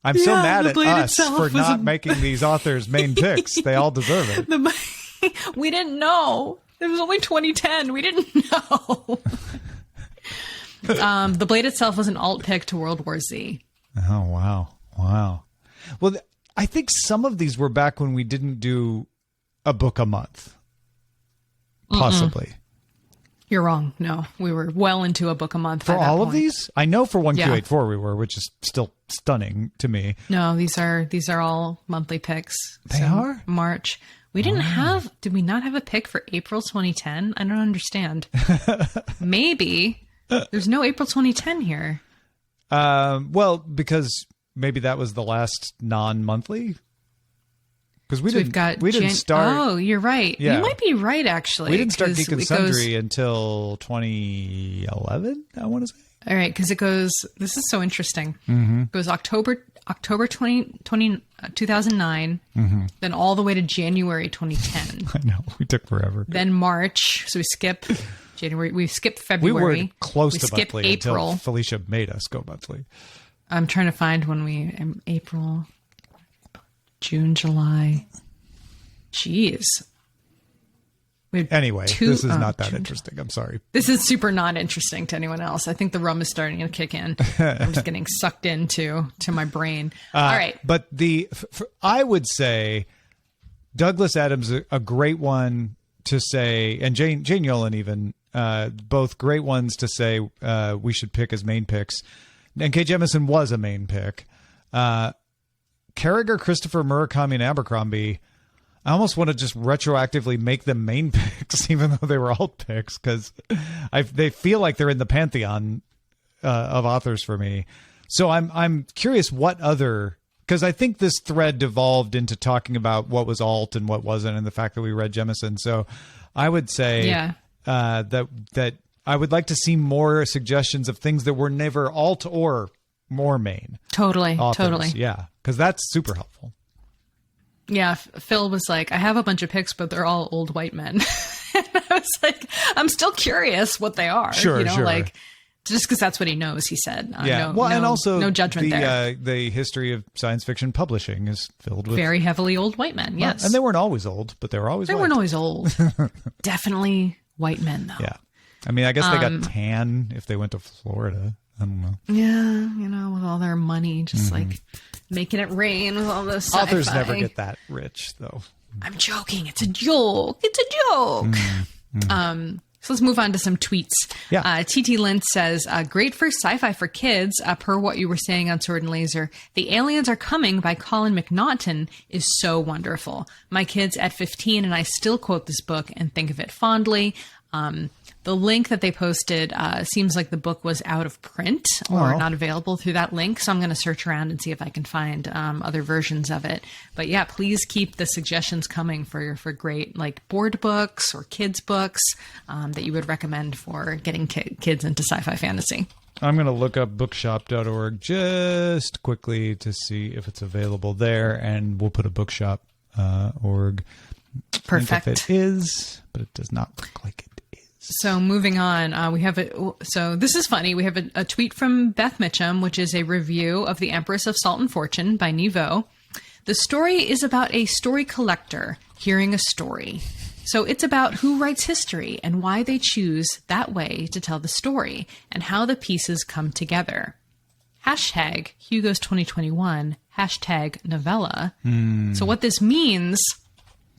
I'm so Yeah, mad The at Blade us itself for was not a- making these authors main picks. They all deserve it. We didn't know. It was only 2010. We didn't know. The Blade itself was an alt pick to World War Z. Oh, wow. Well, I think some of these were back when we didn't do a book a month. Possibly. You're wrong. No, we were well into a book a month For by that all of point. these? I know for 1Q84 we were, which is still stunning to me. No, these are all monthly picks. They are? March. We didn't have. Did we not have a pick for April 2010? I don't understand. Maybe there's no April 2010 here. Well, because maybe that was the last non-monthly. Because we didn't start. Oh, you're right. Yeah. You might be right, actually. We didn't start 'cause Geek and it goes- Sundry until 2011, I want to say. All right, because it goes. This is so interesting. It goes October 2009, then all the way to January 2010, I know, we took forever. then March. So we skip January. We skip We February. were close we to skip monthly until April. Felicia made us go monthly. I'm trying to find when we April, June, July. Jeez. We had Anyway, two- this is not that June, interesting. I'm sorry. This is super not interesting to anyone else. I think the rum is starting to kick in. I'm just getting sucked into my brain. All right. But I would say Douglas Adams a great one to say, and Jane Yolen even, both great ones to say we should pick as main picks. And K. Jemisin was a main pick. Carriger, Christopher, Murakami, and Abercrombie, I almost want to just retroactively make them main picks, even though they were alt picks, because they feel like they're in the pantheon of authors for me. So I'm curious what other, because I think this thread devolved into talking about what was alt and what wasn't, and the fact that we read Jemisin. So I would say that I would like to see more suggestions of things that were never alt or more main Totally. authors. Totally. Yeah, because that's super helpful. Yeah, Phil was like, I have a bunch of picks, but they're all old white men. And I was like, I'm still curious what they are. Sure, you know, sure. like just because that's what he knows, he said. Yeah. Well, and also no judgment there. The history of science fiction publishing is filled with Very heavily old white men. Yes. and they weren't always old, but they were always They white. weren't always old. Definitely white men, though. Yeah. I mean, I guess they got tan if they went to Florida. I don't know. Yeah, you know, with all their money, just like making it rain with all this sci-fi. Authors never get that rich, though. I'm joking. It's a joke. It's a joke. So let's move on to some tweets. Yeah. TT Lynch says, great for sci-fi for kids, per what you were saying on Sword and Laser. The Aliens Are Coming by Colin McNaughton is so wonderful. My kid's at 15 and I still quote this book and think of it fondly. The link that they posted seems like the book was out of print or not available through that link. So I'm going to search around and see if I can find other versions of it. But yeah, please keep the suggestions coming for great like board books or kids books that you would recommend for getting kids into sci-fi fantasy. I'm going to look up bookshop.org just quickly to see if it's available there. And we'll put a bookshop.org. Perfect. If it is, but it does not look like it. So moving on, we have so this is funny. We have a tweet from Beth Mitchum, which is a review of The Empress of Salt and Fortune by Niveau. The story is about a story collector hearing a story. So it's about who writes history and why they choose that way to tell the story and how the pieces come together. Hashtag Hugo's 2021, hashtag novella. So what this means,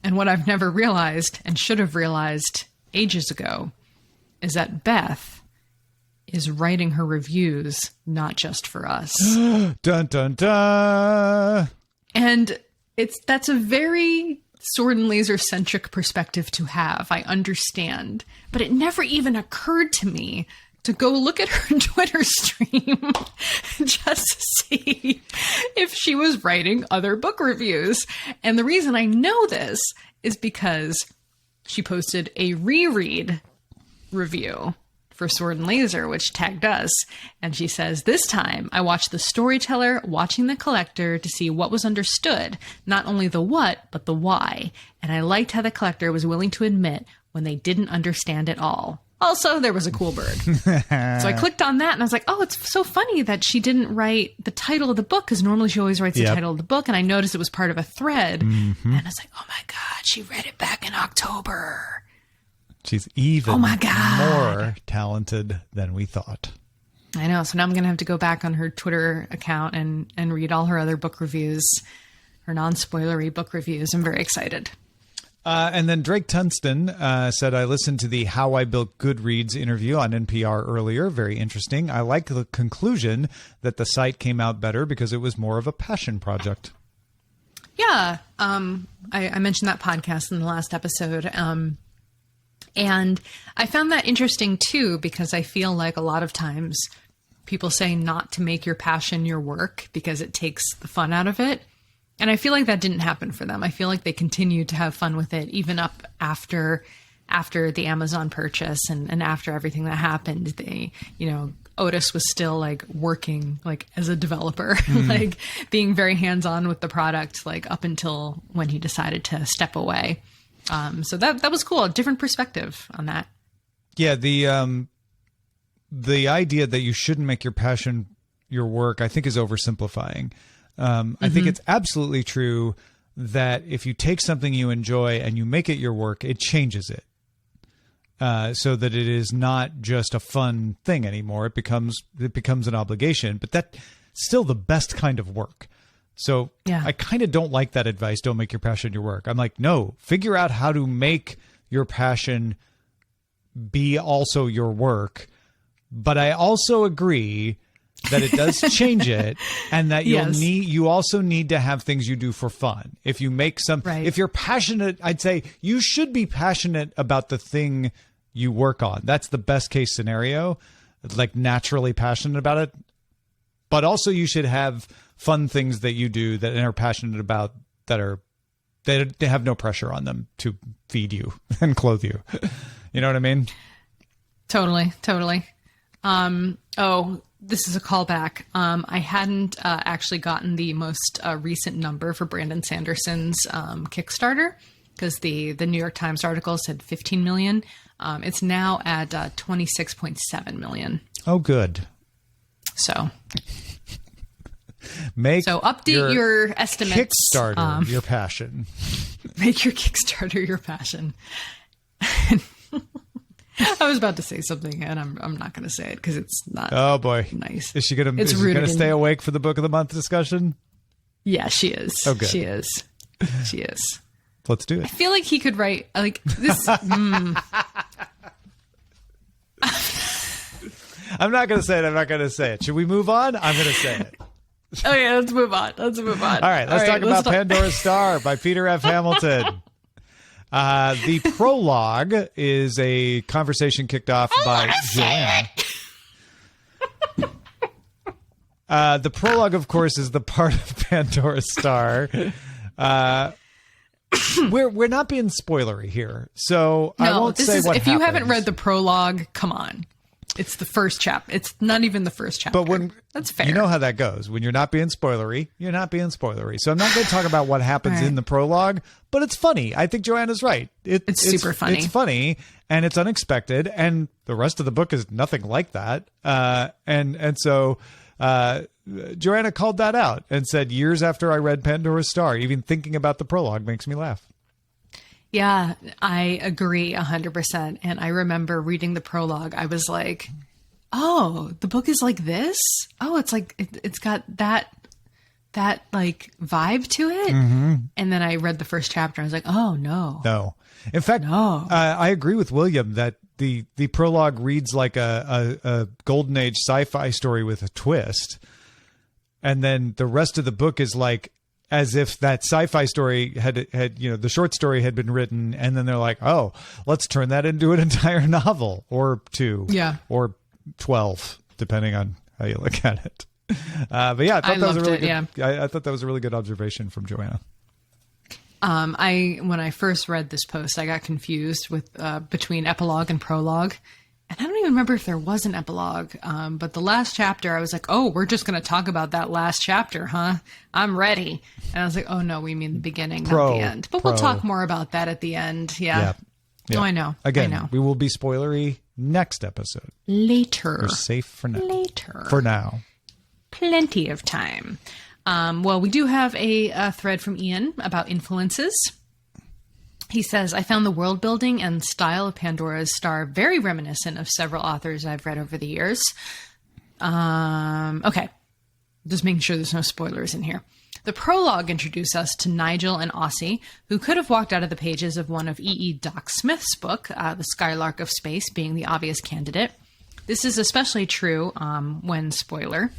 and what I've never realized and should have realized ages ago, is that Beth is writing her reviews not just for us. Dun dun dun. And that's a very Sword and Laser centric perspective to have. I understand, but it never even occurred to me to go look at her Twitter stream just to see if she was writing other book reviews. And the reason I know this is because she posted a reread review for Sword and Laser, which tagged us. And she says, this time I watched the storyteller watching the collector to see what was understood, not only the what, but the why. And I liked how the collector was willing to admit when they didn't understand it all. Also, there was a cool bird. So I clicked on that and I was like, oh, it's so funny that she didn't write the title of the book, because normally she always writes the title of the book. And I noticed it was part of a thread. And I was like, oh my God, she read it back in October. She's even more talented than we thought. I know. So now I'm going to have to go back on her Twitter account and read all her other book reviews, her non-spoilery book reviews. I'm very excited. And then Drake Tunston said, I listened to the How I Built Goodreads interview on NPR earlier. Very interesting. I like the conclusion that the site came out better because it was more of a passion project. Yeah. I mentioned that podcast in the last episode. And I found that interesting too, because I feel like a lot of times people say not to make your passion your work because it takes the fun out of it. And I feel like that didn't happen for them. I feel like they continued to have fun with it, even up after the Amazon purchase and after everything that happened. They, Otis was still like working like as a developer, like being very hands-on with the product, like up until when he decided to step away. So that was cool. A different perspective on that. Yeah. The idea that you shouldn't make your passion your work, I think, is oversimplifying. I think it's absolutely true that if you take something you enjoy and you make it your work, it changes it. So that it is not just a fun thing anymore. It becomes an obligation, but that's still the best kind of work. So yeah. I kind of don't like that advice. Don't make your passion your work. I'm like, no, figure out how to make your passion be also your work. But I also agree that it does change it, and that you also need to have things you do for fun. If you make if you're passionate, I'd say you should be passionate about the thing you work on. That's the best case scenario, like naturally passionate about it. But also you should have fun things that you do that are passionate about, that they have no pressure on them to feed you and clothe you. You know what I mean? Totally. this is a callback. I hadn't actually gotten the most recent number for Brandon Sanderson's Kickstarter, because the New York Times article said 15 million. It's now at 26.7 million. Oh, good. So update your estimates. Kickstarter your passion. Make your Kickstarter your passion. I was about to say something, and I'm not going to say it because it's not. Oh boy, nice. Is she going to stay awake for the book of the month discussion? Yeah, she is. Oh, good. She is. She is. Let's do it. I feel like he could write like this. I'm not going to say it. I'm not going to say it. Should we move on? I'm going to say it. Okay, let's move on. All right, let's talk about Pandora's Star by Peter F. Hamilton. The prologue is a conversation kicked off by Joanna. The prologue, of course, is the part of Pandora's Star. We're not being spoilery here, so I won't say what happens. If you haven't read the prologue, come on. It's the first chapter. It's not even the first chapter. But that's fair. You know how that goes. When you're not being spoilery, you're not being spoilery. So I'm not going to talk about what happens in the prologue, but it's funny. I think Joanna's right. It's super funny. It's funny and it's unexpected, and the rest of the book is nothing like that. So Joanna called that out and said, years after I read Pandora's Star, even thinking about the prologue makes me laugh. Yeah, I agree 100%. And I remember reading the prologue. I was like, oh, the book is like this? Oh, it's like, it's got that like vibe to it. Mm-hmm. And then I read the first chapter. I was like, oh, no. No. In fact, I agree with William that the prologue reads like a golden age sci-fi story with a twist. And then the rest of the book is like, as if that sci-fi story had the short story had been written, and then they're like, oh, let's turn that into an entire novel or two, or 12, depending on how you look at it. But yeah, I thought that was a really good. Yeah. I thought that was a really good observation from Joanna. When I first read this post, I got confused with between epilogue and prologue. And I don't even remember if there was an epilogue, but the last chapter, I was like, oh, we're just going to talk about that last chapter, huh? I'm ready. And I was like, oh, no, we mean the beginning, not the end. But we'll talk more about that at the end. Yeah. Oh, I know. Again, I know. We will be spoilery next episode. Later. We're safe for now. Later. For now. Plenty of time. Well, we do have a thread from Ian about influences. He says, I found the world building and style of Pandora's Star very reminiscent of several authors I've read over the years. Okay. Just making sure there's no spoilers in here. The prologue introduced us to Nigel and Aussie, who could have walked out of the pages of one of E.E. Doc Smith's book, The Skylark of Space being the obvious candidate. This is especially true when, spoiler,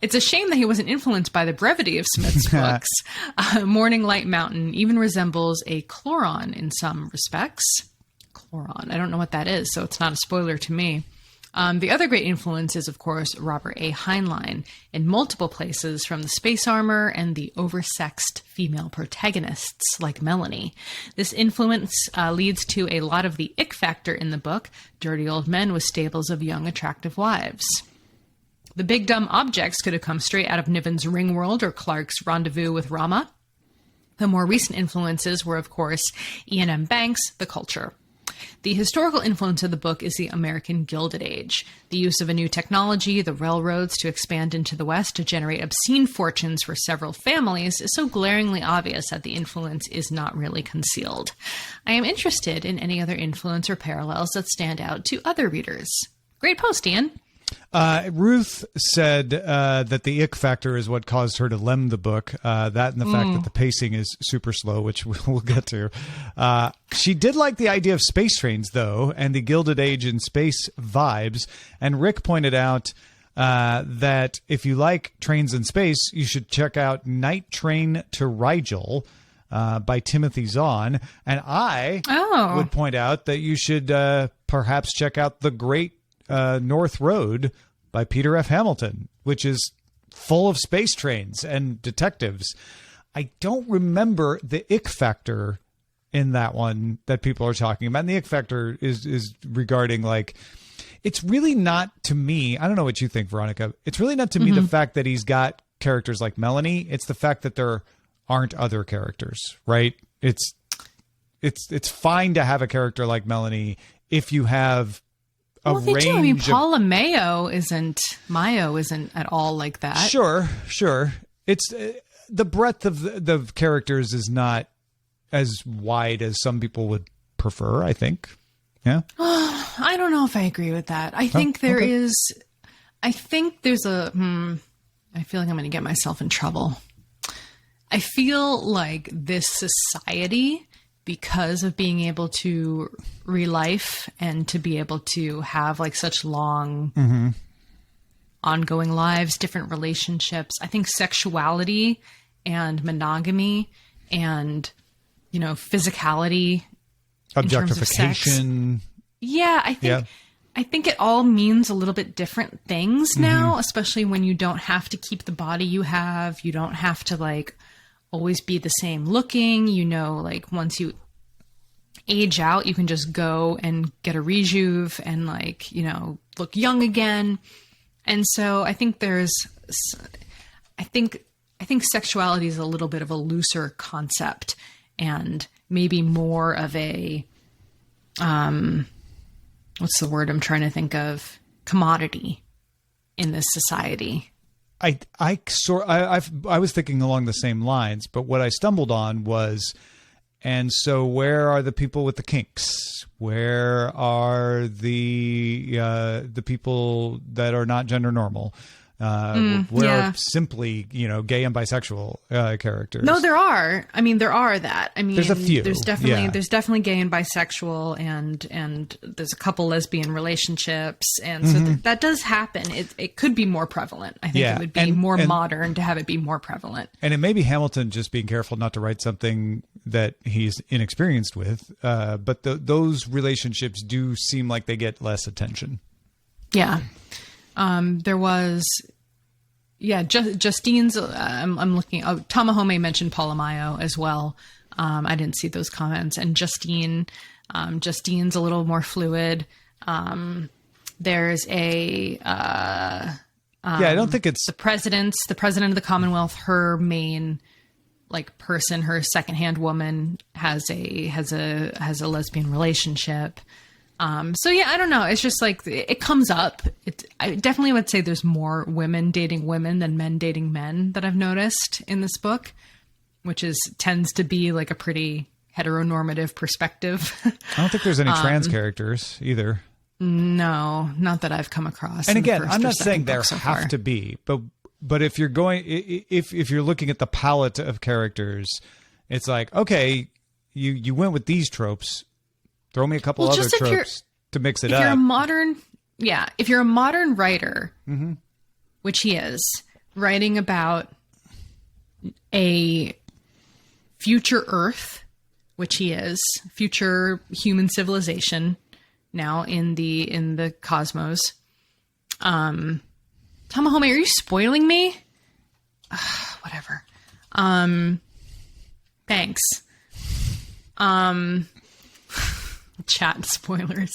it's a shame that he wasn't influenced by the brevity of Smith's books. Morning Light Mountain even resembles a chloron in some respects. Chloron, I don't know what that is, so it's not a spoiler to me. The other great influence is, of course, Robert A. Heinlein in multiple places, from the space armor and the oversexed female protagonists like Melanie. This influence leads to a lot of the ick factor in the book, dirty old men with stables of young, attractive wives. The big dumb objects could have come straight out of Niven's Ringworld or Clark's Rendezvous with Rama. The more recent influences were, of course, Ian M. Banks' The Culture. The historical influence of the book is the American Gilded Age. The use of a new technology, the railroads, to expand into the West to generate obscene fortunes for several families is so glaringly obvious that the influence is not really concealed. I am interested in any other influence or parallels that stand out to other readers. Great post, Ian. Ruth said that the ick factor is what caused her to lem the book. That and the fact that the pacing is super slow, which we'll get to. She did like the idea of space trains, though, and the Gilded Age in space vibes. And Rick pointed out that if you like trains in space, you should check out Night Train to Rigel by Timothy Zahn. And I would point out that you should perhaps check out The Great North Road by Peter F. Hamilton, which is full of space trains and detectives. I don't remember the ick factor in that one that people are talking about. And the ick factor is regarding like it's really not to me. I don't know what you think, Veronica. It's really not to me the fact that he's got characters like Melanie. It's the fact that there aren't other characters, right? It's fine to have a character like Melanie if you have a Well, they range do. I mean, of Paula Mayo isn't at all like that. Sure. It's the breadth of the characters is not as wide as some people would prefer, I think. Yeah. I don't know if I agree with that. I think there okay. is. I think there's a. I feel like I'm going to get myself in trouble. I feel like this society, because of being able to relife and to be able to have like such long ongoing lives, different relationships, I think sexuality and monogamy and, you know, physicality, in terms of sex. Objectification. Yeah, I think it all means a little bit different things now, especially when you don't have to keep the body you have. You don't have to like always be the same looking, you know, like once you age out, you can just go and get a rejuve and like, you know, look young again. And so I think I think sexuality is a little bit of a looser concept and maybe more of a, what's the word I'm trying to think of? Commodity in this society. I was thinking along the same lines, but what I stumbled on was, and so where are the people with the kinks? Where are the people that are not gender normal? Where are simply, you know, gay and bisexual characters? No, there are. I mean, there are that. I mean, there's a few. There's definitely gay and bisexual, and there's a couple lesbian relationships, and so that does happen. It could be more prevalent. I think it would be more modern to have it be more prevalent. And it may be Hamilton just being careful not to write something that he's inexperienced with, but those relationships do seem like they get less attention. Yeah. There was, Justine's, I'm looking, Tamahome mentioned Paula Mayo as well. I didn't see those comments. And Justine's a little more fluid. There's I don't think it's the president of the Commonwealth, her main like person, her secondhand woman has a lesbian relationship. So yeah, I don't know. It's just like it comes up. I definitely would say there's more women dating women than men dating men that I've noticed in this book, which tends to be like a pretty heteronormative perspective. I don't think there's any trans characters either. No, not that I've come across. And again, I'm not saying there have to be, but if you're if you're looking at the palette of characters, it's like, okay, you went with these tropes. Throw me a couple other tropes to mix it up. If you're a modern writer, which he is, writing about a future Earth, which he is, future human civilization now in the cosmos. Tamahome, are you spoiling me? Whatever. Thanks. Chat spoilers.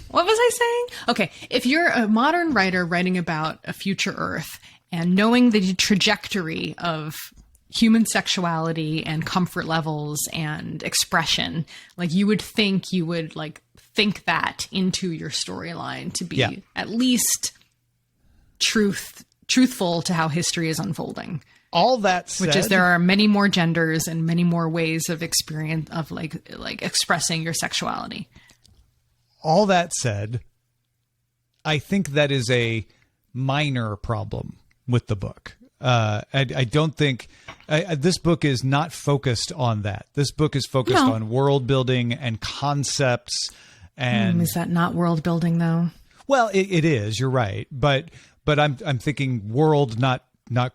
What was I saying? Okay. If you're a modern writer writing about a future Earth and knowing the trajectory of human sexuality and comfort levels and expression, like you would think that into your storyline to be at least truthful to how history is unfolding. All that said, which is there are many more genders and many more ways of experience of like expressing your sexuality. All that said, I think that is a minor problem with the book. I don't think this book is not focused on that. This book is focused on world building and concepts. And is that not world building though? Well, it is. You're right, but I'm thinking world, not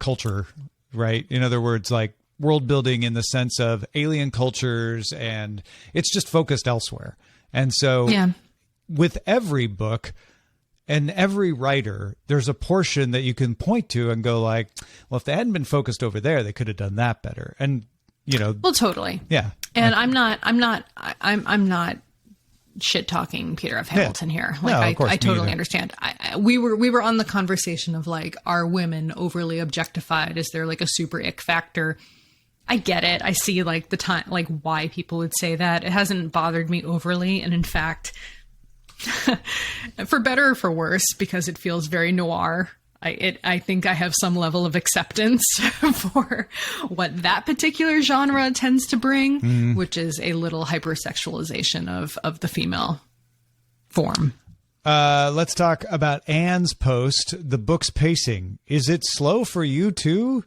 culture. Right. In other words, like world building in the sense of alien cultures, and it's just focused elsewhere. And so with every book and every writer, there's a portion that you can point to and go like, well, if they hadn't been focused over there, they could have done that better. And, you know, well, totally. Yeah. And I'm not shit talking Peter F. Hamilton here. Like, No, of course, I me totally either. understand. We were on the conversation of like, are women overly objectified? Is there like a super ick factor? I get it. I see like the time, like why people would say that. It hasn't bothered me overly. And in fact, for better or for worse, because it feels very noir, I think I have some level of acceptance for what that particular genre tends to bring, which is a little hypersexualization of the female form. Let's talk about Anne's post, the book's pacing. Is it slow for you too?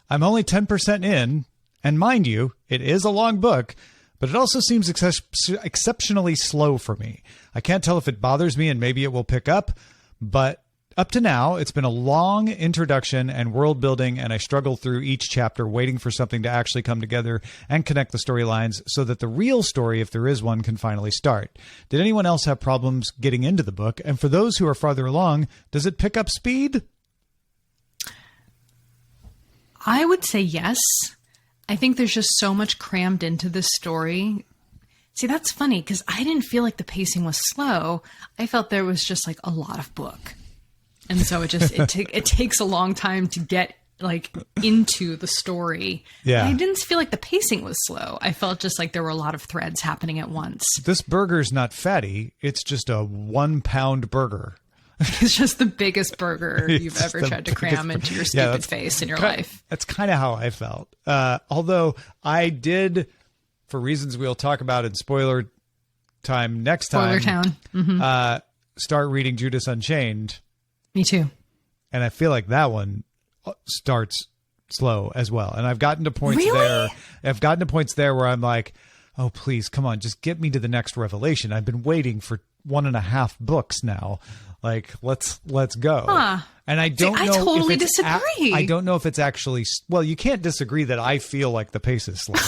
I'm only 10% in, and mind you, it is a long book, but it also seems exceptionally slow for me. I can't tell if it bothers me and maybe it will pick up, but up to now, it's been a long introduction and world building, and I struggle through each chapter waiting for something to actually come together and connect the storylines so that the real story, if there is one, can finally start. Did anyone else have problems getting into the book? And for those who are farther along, does it pick up speed? I would say yes. I think there's just so much crammed into this story. See, that's funny because I didn't feel like the pacing was slow. I felt there was just like a lot of book. And so it takes a long time to get like into the story. Yeah. I didn't feel like the pacing was slow. I felt just like there were a lot of threads happening at once. This burger's not fatty. It's just a 1 pound burger. It's just the biggest burger you've It's ever the tried to cram into your Yeah, stupid face in your life. That's kind of how I felt. Although I did, for reasons we'll talk about in spoiler time next time, Spoiler Town. start reading Judas Unchained. Me too. And I feel like that one starts slow as well. And I've gotten to points Really? there. I've gotten to points there where I'm like, oh, please, come on, just get me to the next revelation. I've been waiting for 1.5 books now. Like, let's go. Huh. And I don't know. I totally if it's disagree. I don't know if it's actually, well, you can't disagree that I feel like the pace is slow.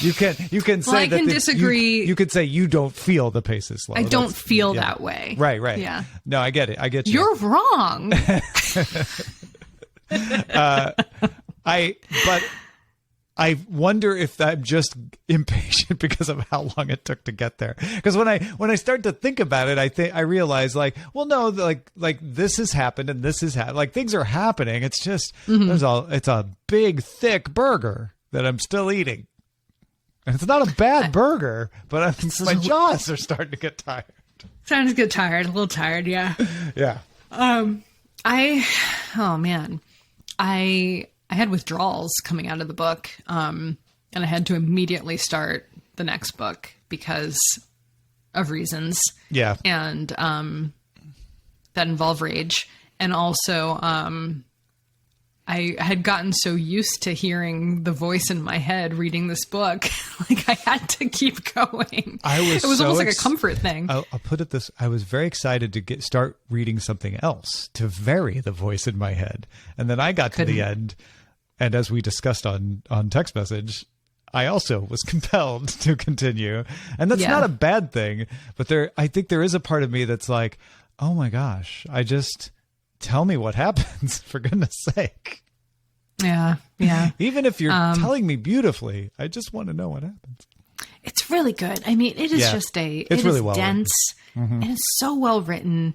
You can say Well, I that can disagree. You could say you don't feel the pace is slow. I don't That's- feel yeah. that way. Right. Yeah. No, I get it. I get you. You're wrong. But I wonder if I'm just impatient because of how long it took to get there. Because when I start to think about it, I realize like, well, no, like this has happened and this has happened. Like things are happening. It's just it's a big thick burger that I'm still eating. And it's not a bad burger, but my jaws are starting to get tired. Starting to get tired, a little tired, yeah. Yeah. I had withdrawals coming out of the book, and I had to immediately start the next book because of reasons. Yeah. And that involve rage. And also, I had gotten so used to hearing the voice in my head reading this book, like I had to keep going. It was almost like a comfort thing. I'll put it this: I was very excited to start reading something else to vary the voice in my head, and then I got to the end, and as we discussed on text message, I also was compelled to continue, and that's not a bad thing. But I think there is a part of me that's like, oh my gosh, tell me what happens, for goodness sake. Yeah. Even if you're telling me beautifully, I just want to know what happens. It's really good. I mean, it is It's really well dense and it's so well written.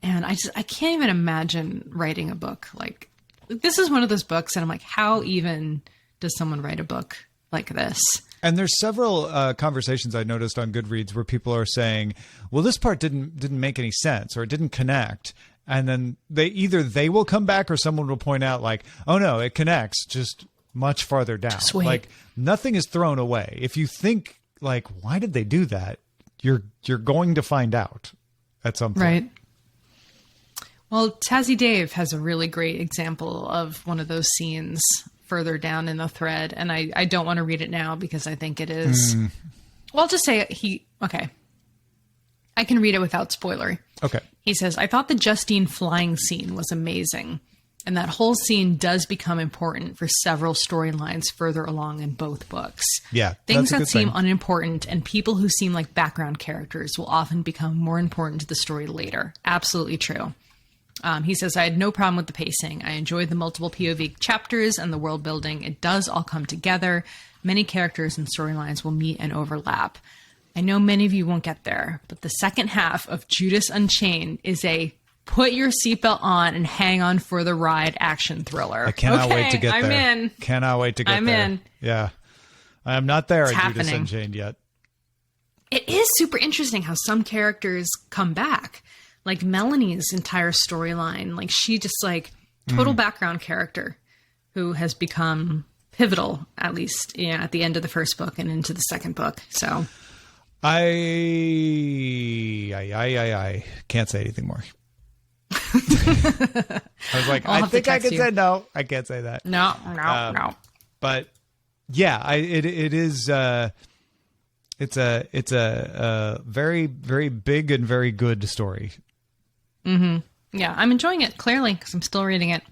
And I can't even imagine writing a book. Like, this is one of those books and I'm like, how even does someone write a book like this? And there's several conversations I noticed on Goodreads where people are saying, well, this part didn't make any sense or it didn't connect. And then they will come back or someone will point out like, oh no, it connects just much farther down. Sweet. Like nothing is thrown away. If you think like, why did they do that? You're going to find out at some point. Right. Well, Tazzy Dave has a really great example of one of those scenes further down in the thread. And I don't want to read it now because I think it is, well, I'll just say okay. I can read it without spoiler. Okay. He says, I thought the Justine flying scene was amazing. And that whole scene does become important for several storylines further along in both books. Yeah. Things that's a that good seem thing. unimportant and people who seem like background characters will often become more important to the story later. Absolutely true. He says, I had no problem with the pacing. I enjoyed the multiple POV chapters and the world building. It does all come together. Many characters and storylines will meet and overlap. I know many of you won't get there, but the second half of Judas Unchained is a put your seatbelt on and hang on for the ride action thriller. I cannot wait to get I'm there. in. Cannot wait to get I'm there. in. Yeah. I am not there It's at Judas happening. Unchained yet. It is super interesting how some characters come back. Like Melanie's entire storyline. Like she just like total background character who has become pivotal, at least at the end of the first book and into the second book. So I can't say anything more. I was like, I'll I have to think I text can you. say no. I can't say that. no. But yeah, it is. It's a very, very big and very good story. Yeah, I'm enjoying it, clearly, because I'm still reading it.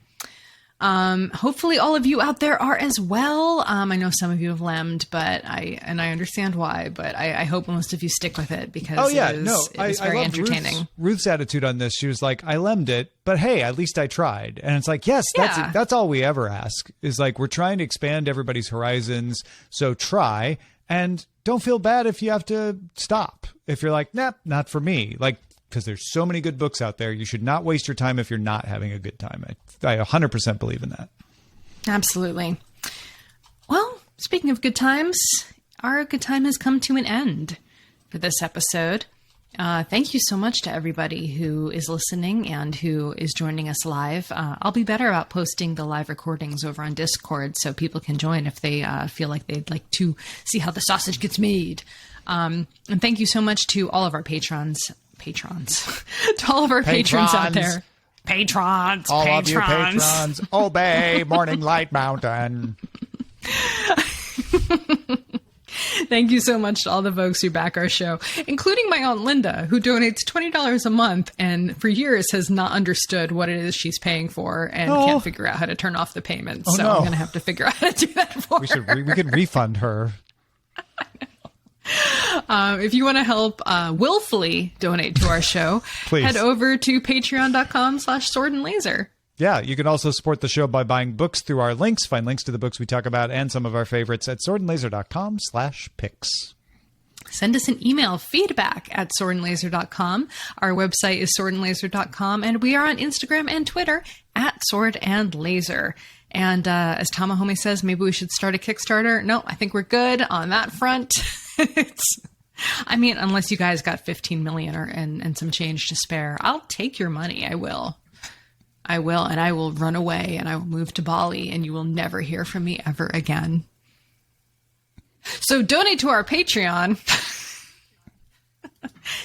Hopefully all of you out there are as well. I know some of you have lemmed, but I understand why, but I hope most of you stick with it because it is very loved entertaining. Ruth's attitude on this. She was like, I lemmed it, but hey, at least I tried. And it's like, yes, Yeah. that's all we ever ask is like, we're trying to expand everybody's horizons. So try and don't feel bad if you have to stop. If you're like, nah, not for me. Like, because there's so many good books out there. You should not waste your time if you're not having a good time. I 100% believe in that. Absolutely. Well, speaking of good times, our good time has come to an end for this episode. Thank you so much to everybody who is listening and who is joining us live. I'll be better about posting the live recordings over on Discord so people can join if they feel like they'd like to see how the sausage gets made. And thank you so much to all of our patrons, to all of our patrons out there. Patrons, All of you patrons, obey Morning Light Mountain. Thank you so much to all the folks who back our show, including my Aunt Linda, who donates $20 a month and for years has not understood what it is she's paying for and can't figure out how to turn off the payment. So no. I'm going to have to figure out how to do that for her. We could refund her. If you want to help willfully donate to our show, Please. head over to patreon.com/swordandlaser. Yeah, you can also support the show by buying books through our links. Find links to the books we talk about and some of our favorites at swordandlaser.com/picks. Send us an email, feedback@swordandlaser.com. Our website is swordandlaser.com, and we are on Instagram and Twitter @swordandlaser. And as Tamahome says, maybe we should start a Kickstarter. No, I think we're good on that front. Unless you guys got 15 million and some change to spare, I'll take your money. I will, and I will run away and I will move to Bali and you will never hear from me ever again. So donate to our Patreon.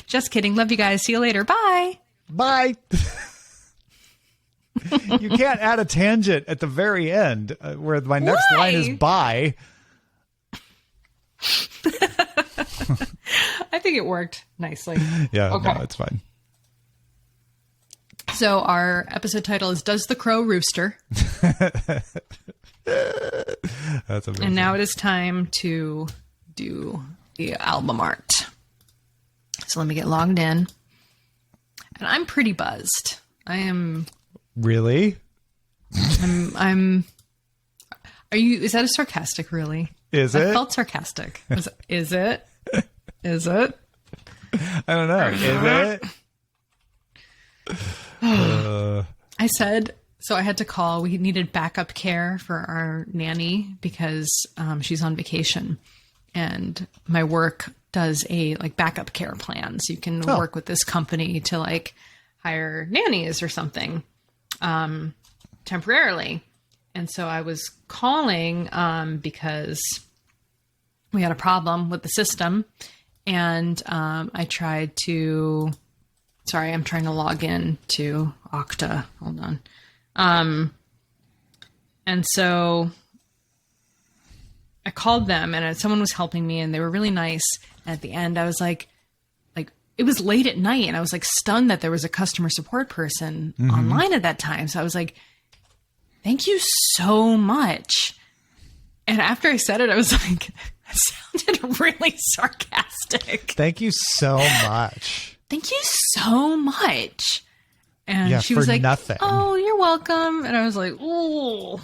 Just kidding. Love you guys. See you later. Bye. Bye. You can't add a tangent at the very end where my next line is bye. I think it worked nicely. Yeah, Okay. no, it's fine. So our episode title is Does the Crow Rooster? That's amazing. And now it is time to do the album art. So let me get logged in. And I'm pretty buzzed. I am. Really? Are you, is that a sarcastic, really? Is I it? felt sarcastic. Is it? Is it? I don't know. Is it? I said, so I had to call. We needed backup care for our nanny because she's on vacation. And my work does a backup care plan. So you can work with this company to hire nannies or something temporarily. And so I was calling because we had a problem with the system. And I tried to... Sorry, I'm trying to log in to Okta. Hold on. And so I called them and someone was helping me and they were really nice. And at the end, I was like, it was late at night and I was stunned that there was a customer support person online at that time. So I was like, thank you so much. And after I said it, I was like, that sounded really sarcastic. Thank you so much. Thank you so much. And Yeah, she was for like, nothing. oh, you're welcome. And I was like, ooh.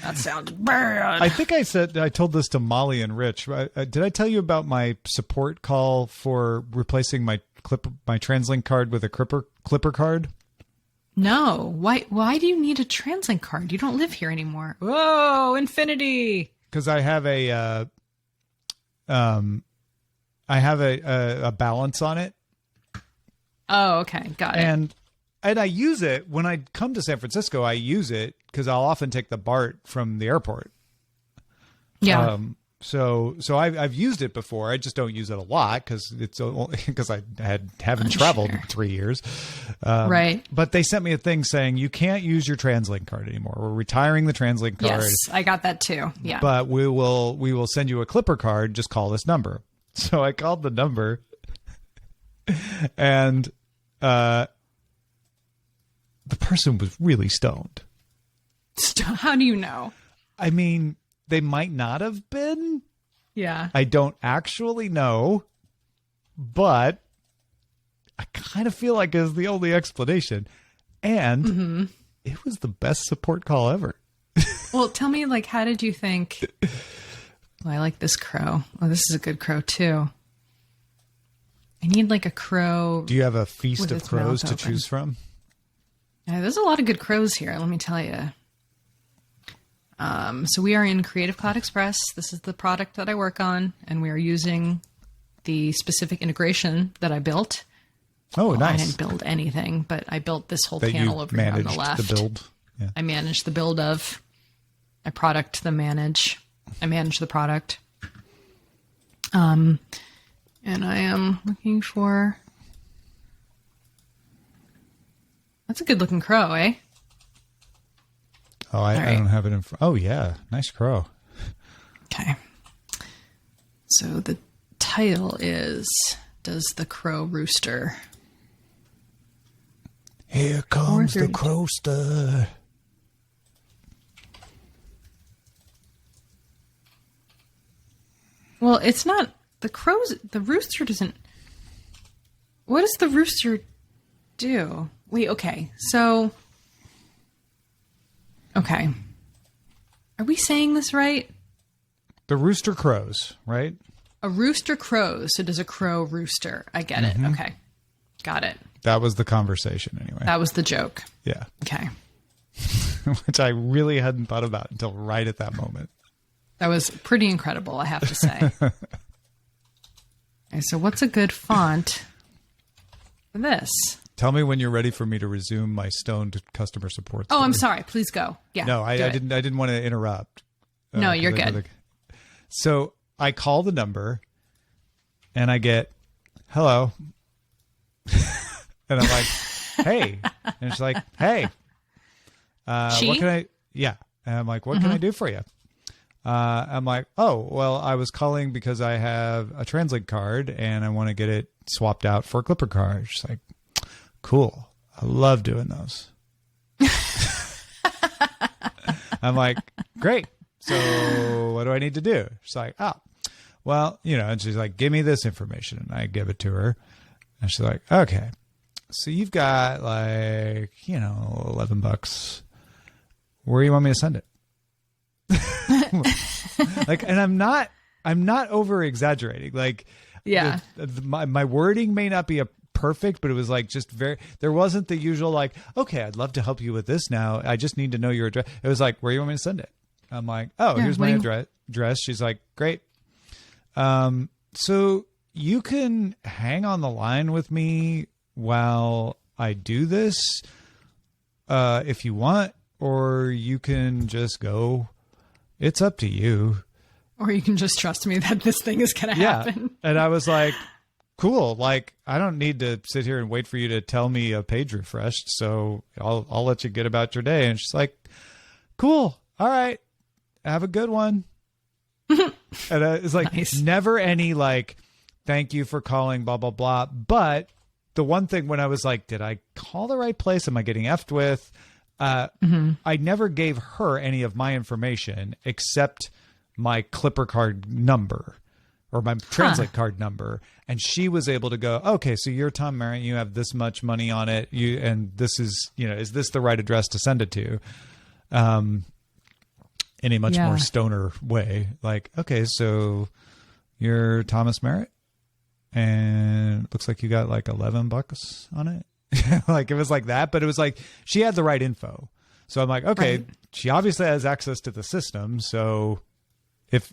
That sounds bad. I think I told this to Molly and Rich. Did I tell you about my support call for replacing my TransLink card with a Clipper card? No. Why do you need a TransLink card? You don't live here anymore. Whoa, infinity. Because I have a balance on it. Oh, okay. Got it. And I use it when I come to San Francisco. I use it because I'll often take the BART from the airport. Yeah. So I've used it before. I just don't use it a lot because I haven't traveled in 3 years. Right. But they sent me a thing saying you can't use your TransLink card anymore. We're retiring the TransLink card. Yes, I got that too. Yeah. But we will send you a Clipper card. Just call this number. So I called the number, and the person was really stoned. How do you know? I mean, they might not have been. Yeah. I don't actually know, but I kind of feel like it's the only explanation. And it was the best support call ever. Well, tell me, like, how did you think? Well, I like this crow. Oh, this is a good crow too. I need like a crow. Do you have a feast with of its crows mouth to open. choose from? There's a lot of good crows here, let me tell you. So we are in Creative Cloud Express. This is the product that I work on, and we are using the specific integration that I built. Oh, Well, nice. I didn't build anything, but I built this whole That panel you over here on managed the left. the build. Yeah. I manage the build of. I product the manage. I manage the product. And I am looking for. That's a good looking crow, eh? Oh, I right. don't have it in front. Oh, yeah. Nice crow. Okay. So the title is Does the Crow Rooster? Here comes the 4:32. crowster. Well, it's not the rooster doesn't. What does the rooster do? Wait, okay. So okay. Are we saying this right? The rooster crows, right? A rooster crows, so does a crow rooster. I get it. Okay. Got it. That was the conversation anyway. That was the joke. Yeah. Okay. Which I really hadn't thought about until right at that moment. That was pretty incredible, I have to say. Okay, so what's a good font for this? Tell me when you're ready for me to resume my stoned customer support. Oh, I'm story. sorry. Please go. Yeah. No, do I it. didn't want to interrupt. No, 'cause you're I know good. So I call the number and I get, hello. And I'm like, hey. And she's like, hey. She? What can I? Yeah. And I'm like, what can I do for you? I'm like, oh, well, I was calling because I have a TransLink card and I want to get it swapped out for a Clipper card. She's like, cool. I love doing those. I'm like, great. So what do I need to do? She's like, oh, well, and she's like, give me this information. And I give it to her. And she's like, okay. So you've got like, $11. Where do you want me to send it? Like, and I'm not over exaggerating. Like, Yeah. my wording may not be perfect, but it was like just there wasn't the usual like, okay, I'd love to help you with this now. I just need to know your address. It was like, where do you want me to send it? I'm like, oh, Yeah, here's my address. She's like, great. So you can hang on the line with me while I do this, if you want, or you can just go. It's up to you. Or you can just trust me that this thing is going to happen. And I was like, cool. Like, I don't need to sit here and wait for you to tell me a page refreshed. So I'll let you get about your day. And she's like, cool. All right. Have a good one. And it's like, Nice. never any like, thank you for calling, blah, blah, blah. But the one thing when I was like, did I call the right place? Am I getting effed with? I never gave her any of my information except my Clipper card number or my TransLink card number. And she was able to go, okay, so you're Tom Merritt, you have this much money on it. And this is, is this the right address to send it to? in a much Yeah. more stoner way. Like, okay, so you're Thomas Merritt, and it looks like you got like $11 on it. Like, it was like that, but it was like she had the right info. So I'm like, okay, Right. she obviously has access to the system. So if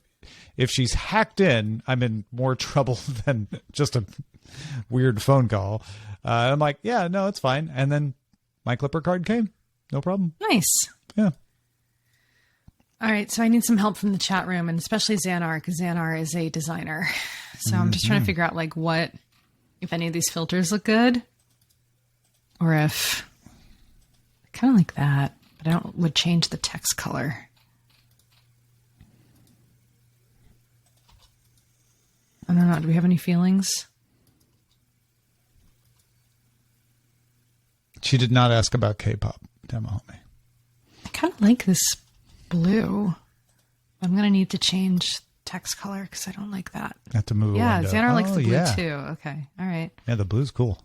she's hacked in, I'm in more trouble than just a weird phone call. I'm like, yeah, no, it's fine. And then my Clipper card came. No problem. Nice. Yeah. All right, so I need some help from the chat room, and especially Xanar, because Xanar is a designer. So I'm just trying to figure out like what, if any of these filters look good, or if kind of like that, but I don't would change the text color. I don't know. Do we have any feelings? She did not ask about K-pop. Demo me. I kind of like this blue. I'm gonna need to change text color because I don't like that. Have to move. Yeah, a window. Xander likes Oh, the blue yeah. too. Okay, all right. Yeah, the blue's cool.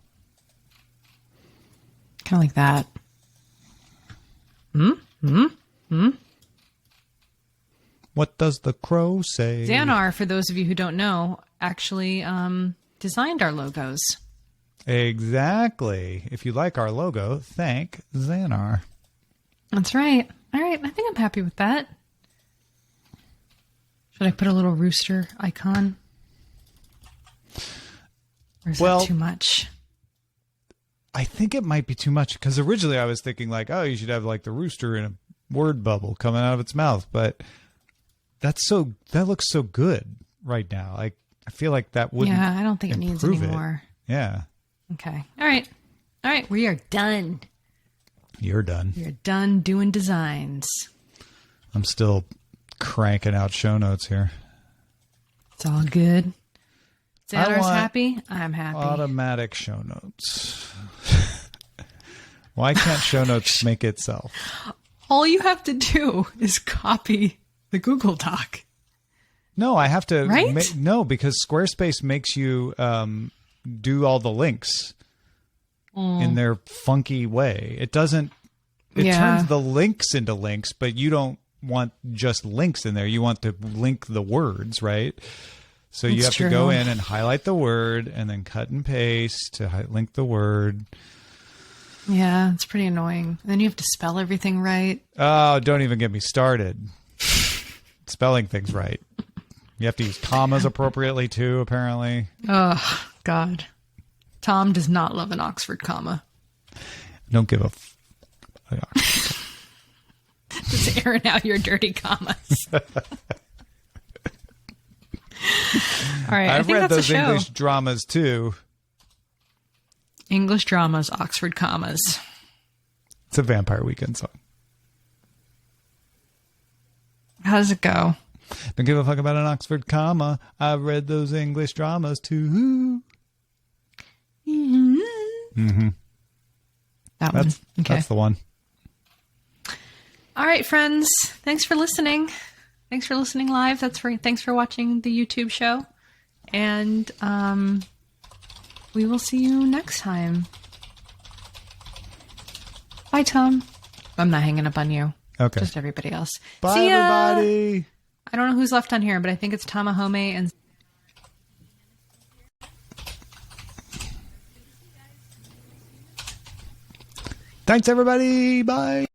Kind of like that. What does the crow say? Xanar, for those of you who don't know, actually designed our logos. Exactly. If you like our logo, thank Xanar. That's right. All right, I think I'm happy with that. Should I put a little rooster icon? Or is Well- that too much? I think it might be too much because originally I was thinking like, oh, you should have like the rooster in a word bubble coming out of its mouth, but that looks so good right now. Like, I feel like that wouldn't. Yeah, I don't think it needs improve any it. more. Yeah, Okay. All right. All right, we are done. you're done. We are done doing designs. I'm still cranking out show notes here. It's all good. I Xanar's want happy. I'm happy. Automatic show notes. Why can't show notes make itself? All you have to do is copy the Google Doc. No, I have to. Right? No, because Squarespace makes you do all the links in their funky way. It doesn't. It Yeah. turns the links into links, but you don't want just links in there. You want to link the words, right? So you That's have to go true. in and highlight the word and then cut and paste to link the word. Yeah, it's pretty annoying. Then you have to spell everything right. Oh, don't even get me started. Spelling things right. You have to use commas appropriately too, apparently. Oh, God. Tom does not love an Oxford comma. Don't give a Just airing out your dirty commas. All right, I I've think read that's a those show. English dramas too. English dramas, Oxford commas. It's a Vampire Weekend song. How does it go? Don't give a fuck about an Oxford comma. I've read those English dramas too. That one. Okay. That's the one. All right, friends. Thanks for listening. Thanks for listening live. Thanks for watching the YouTube show. And we will see you next time. Bye, Tom. I'm not hanging up on you. Okay. Just everybody else. Bye, See ya. everybody. I don't know who's left on here, but I think it's Tamahome and Thanks, everybody. Bye.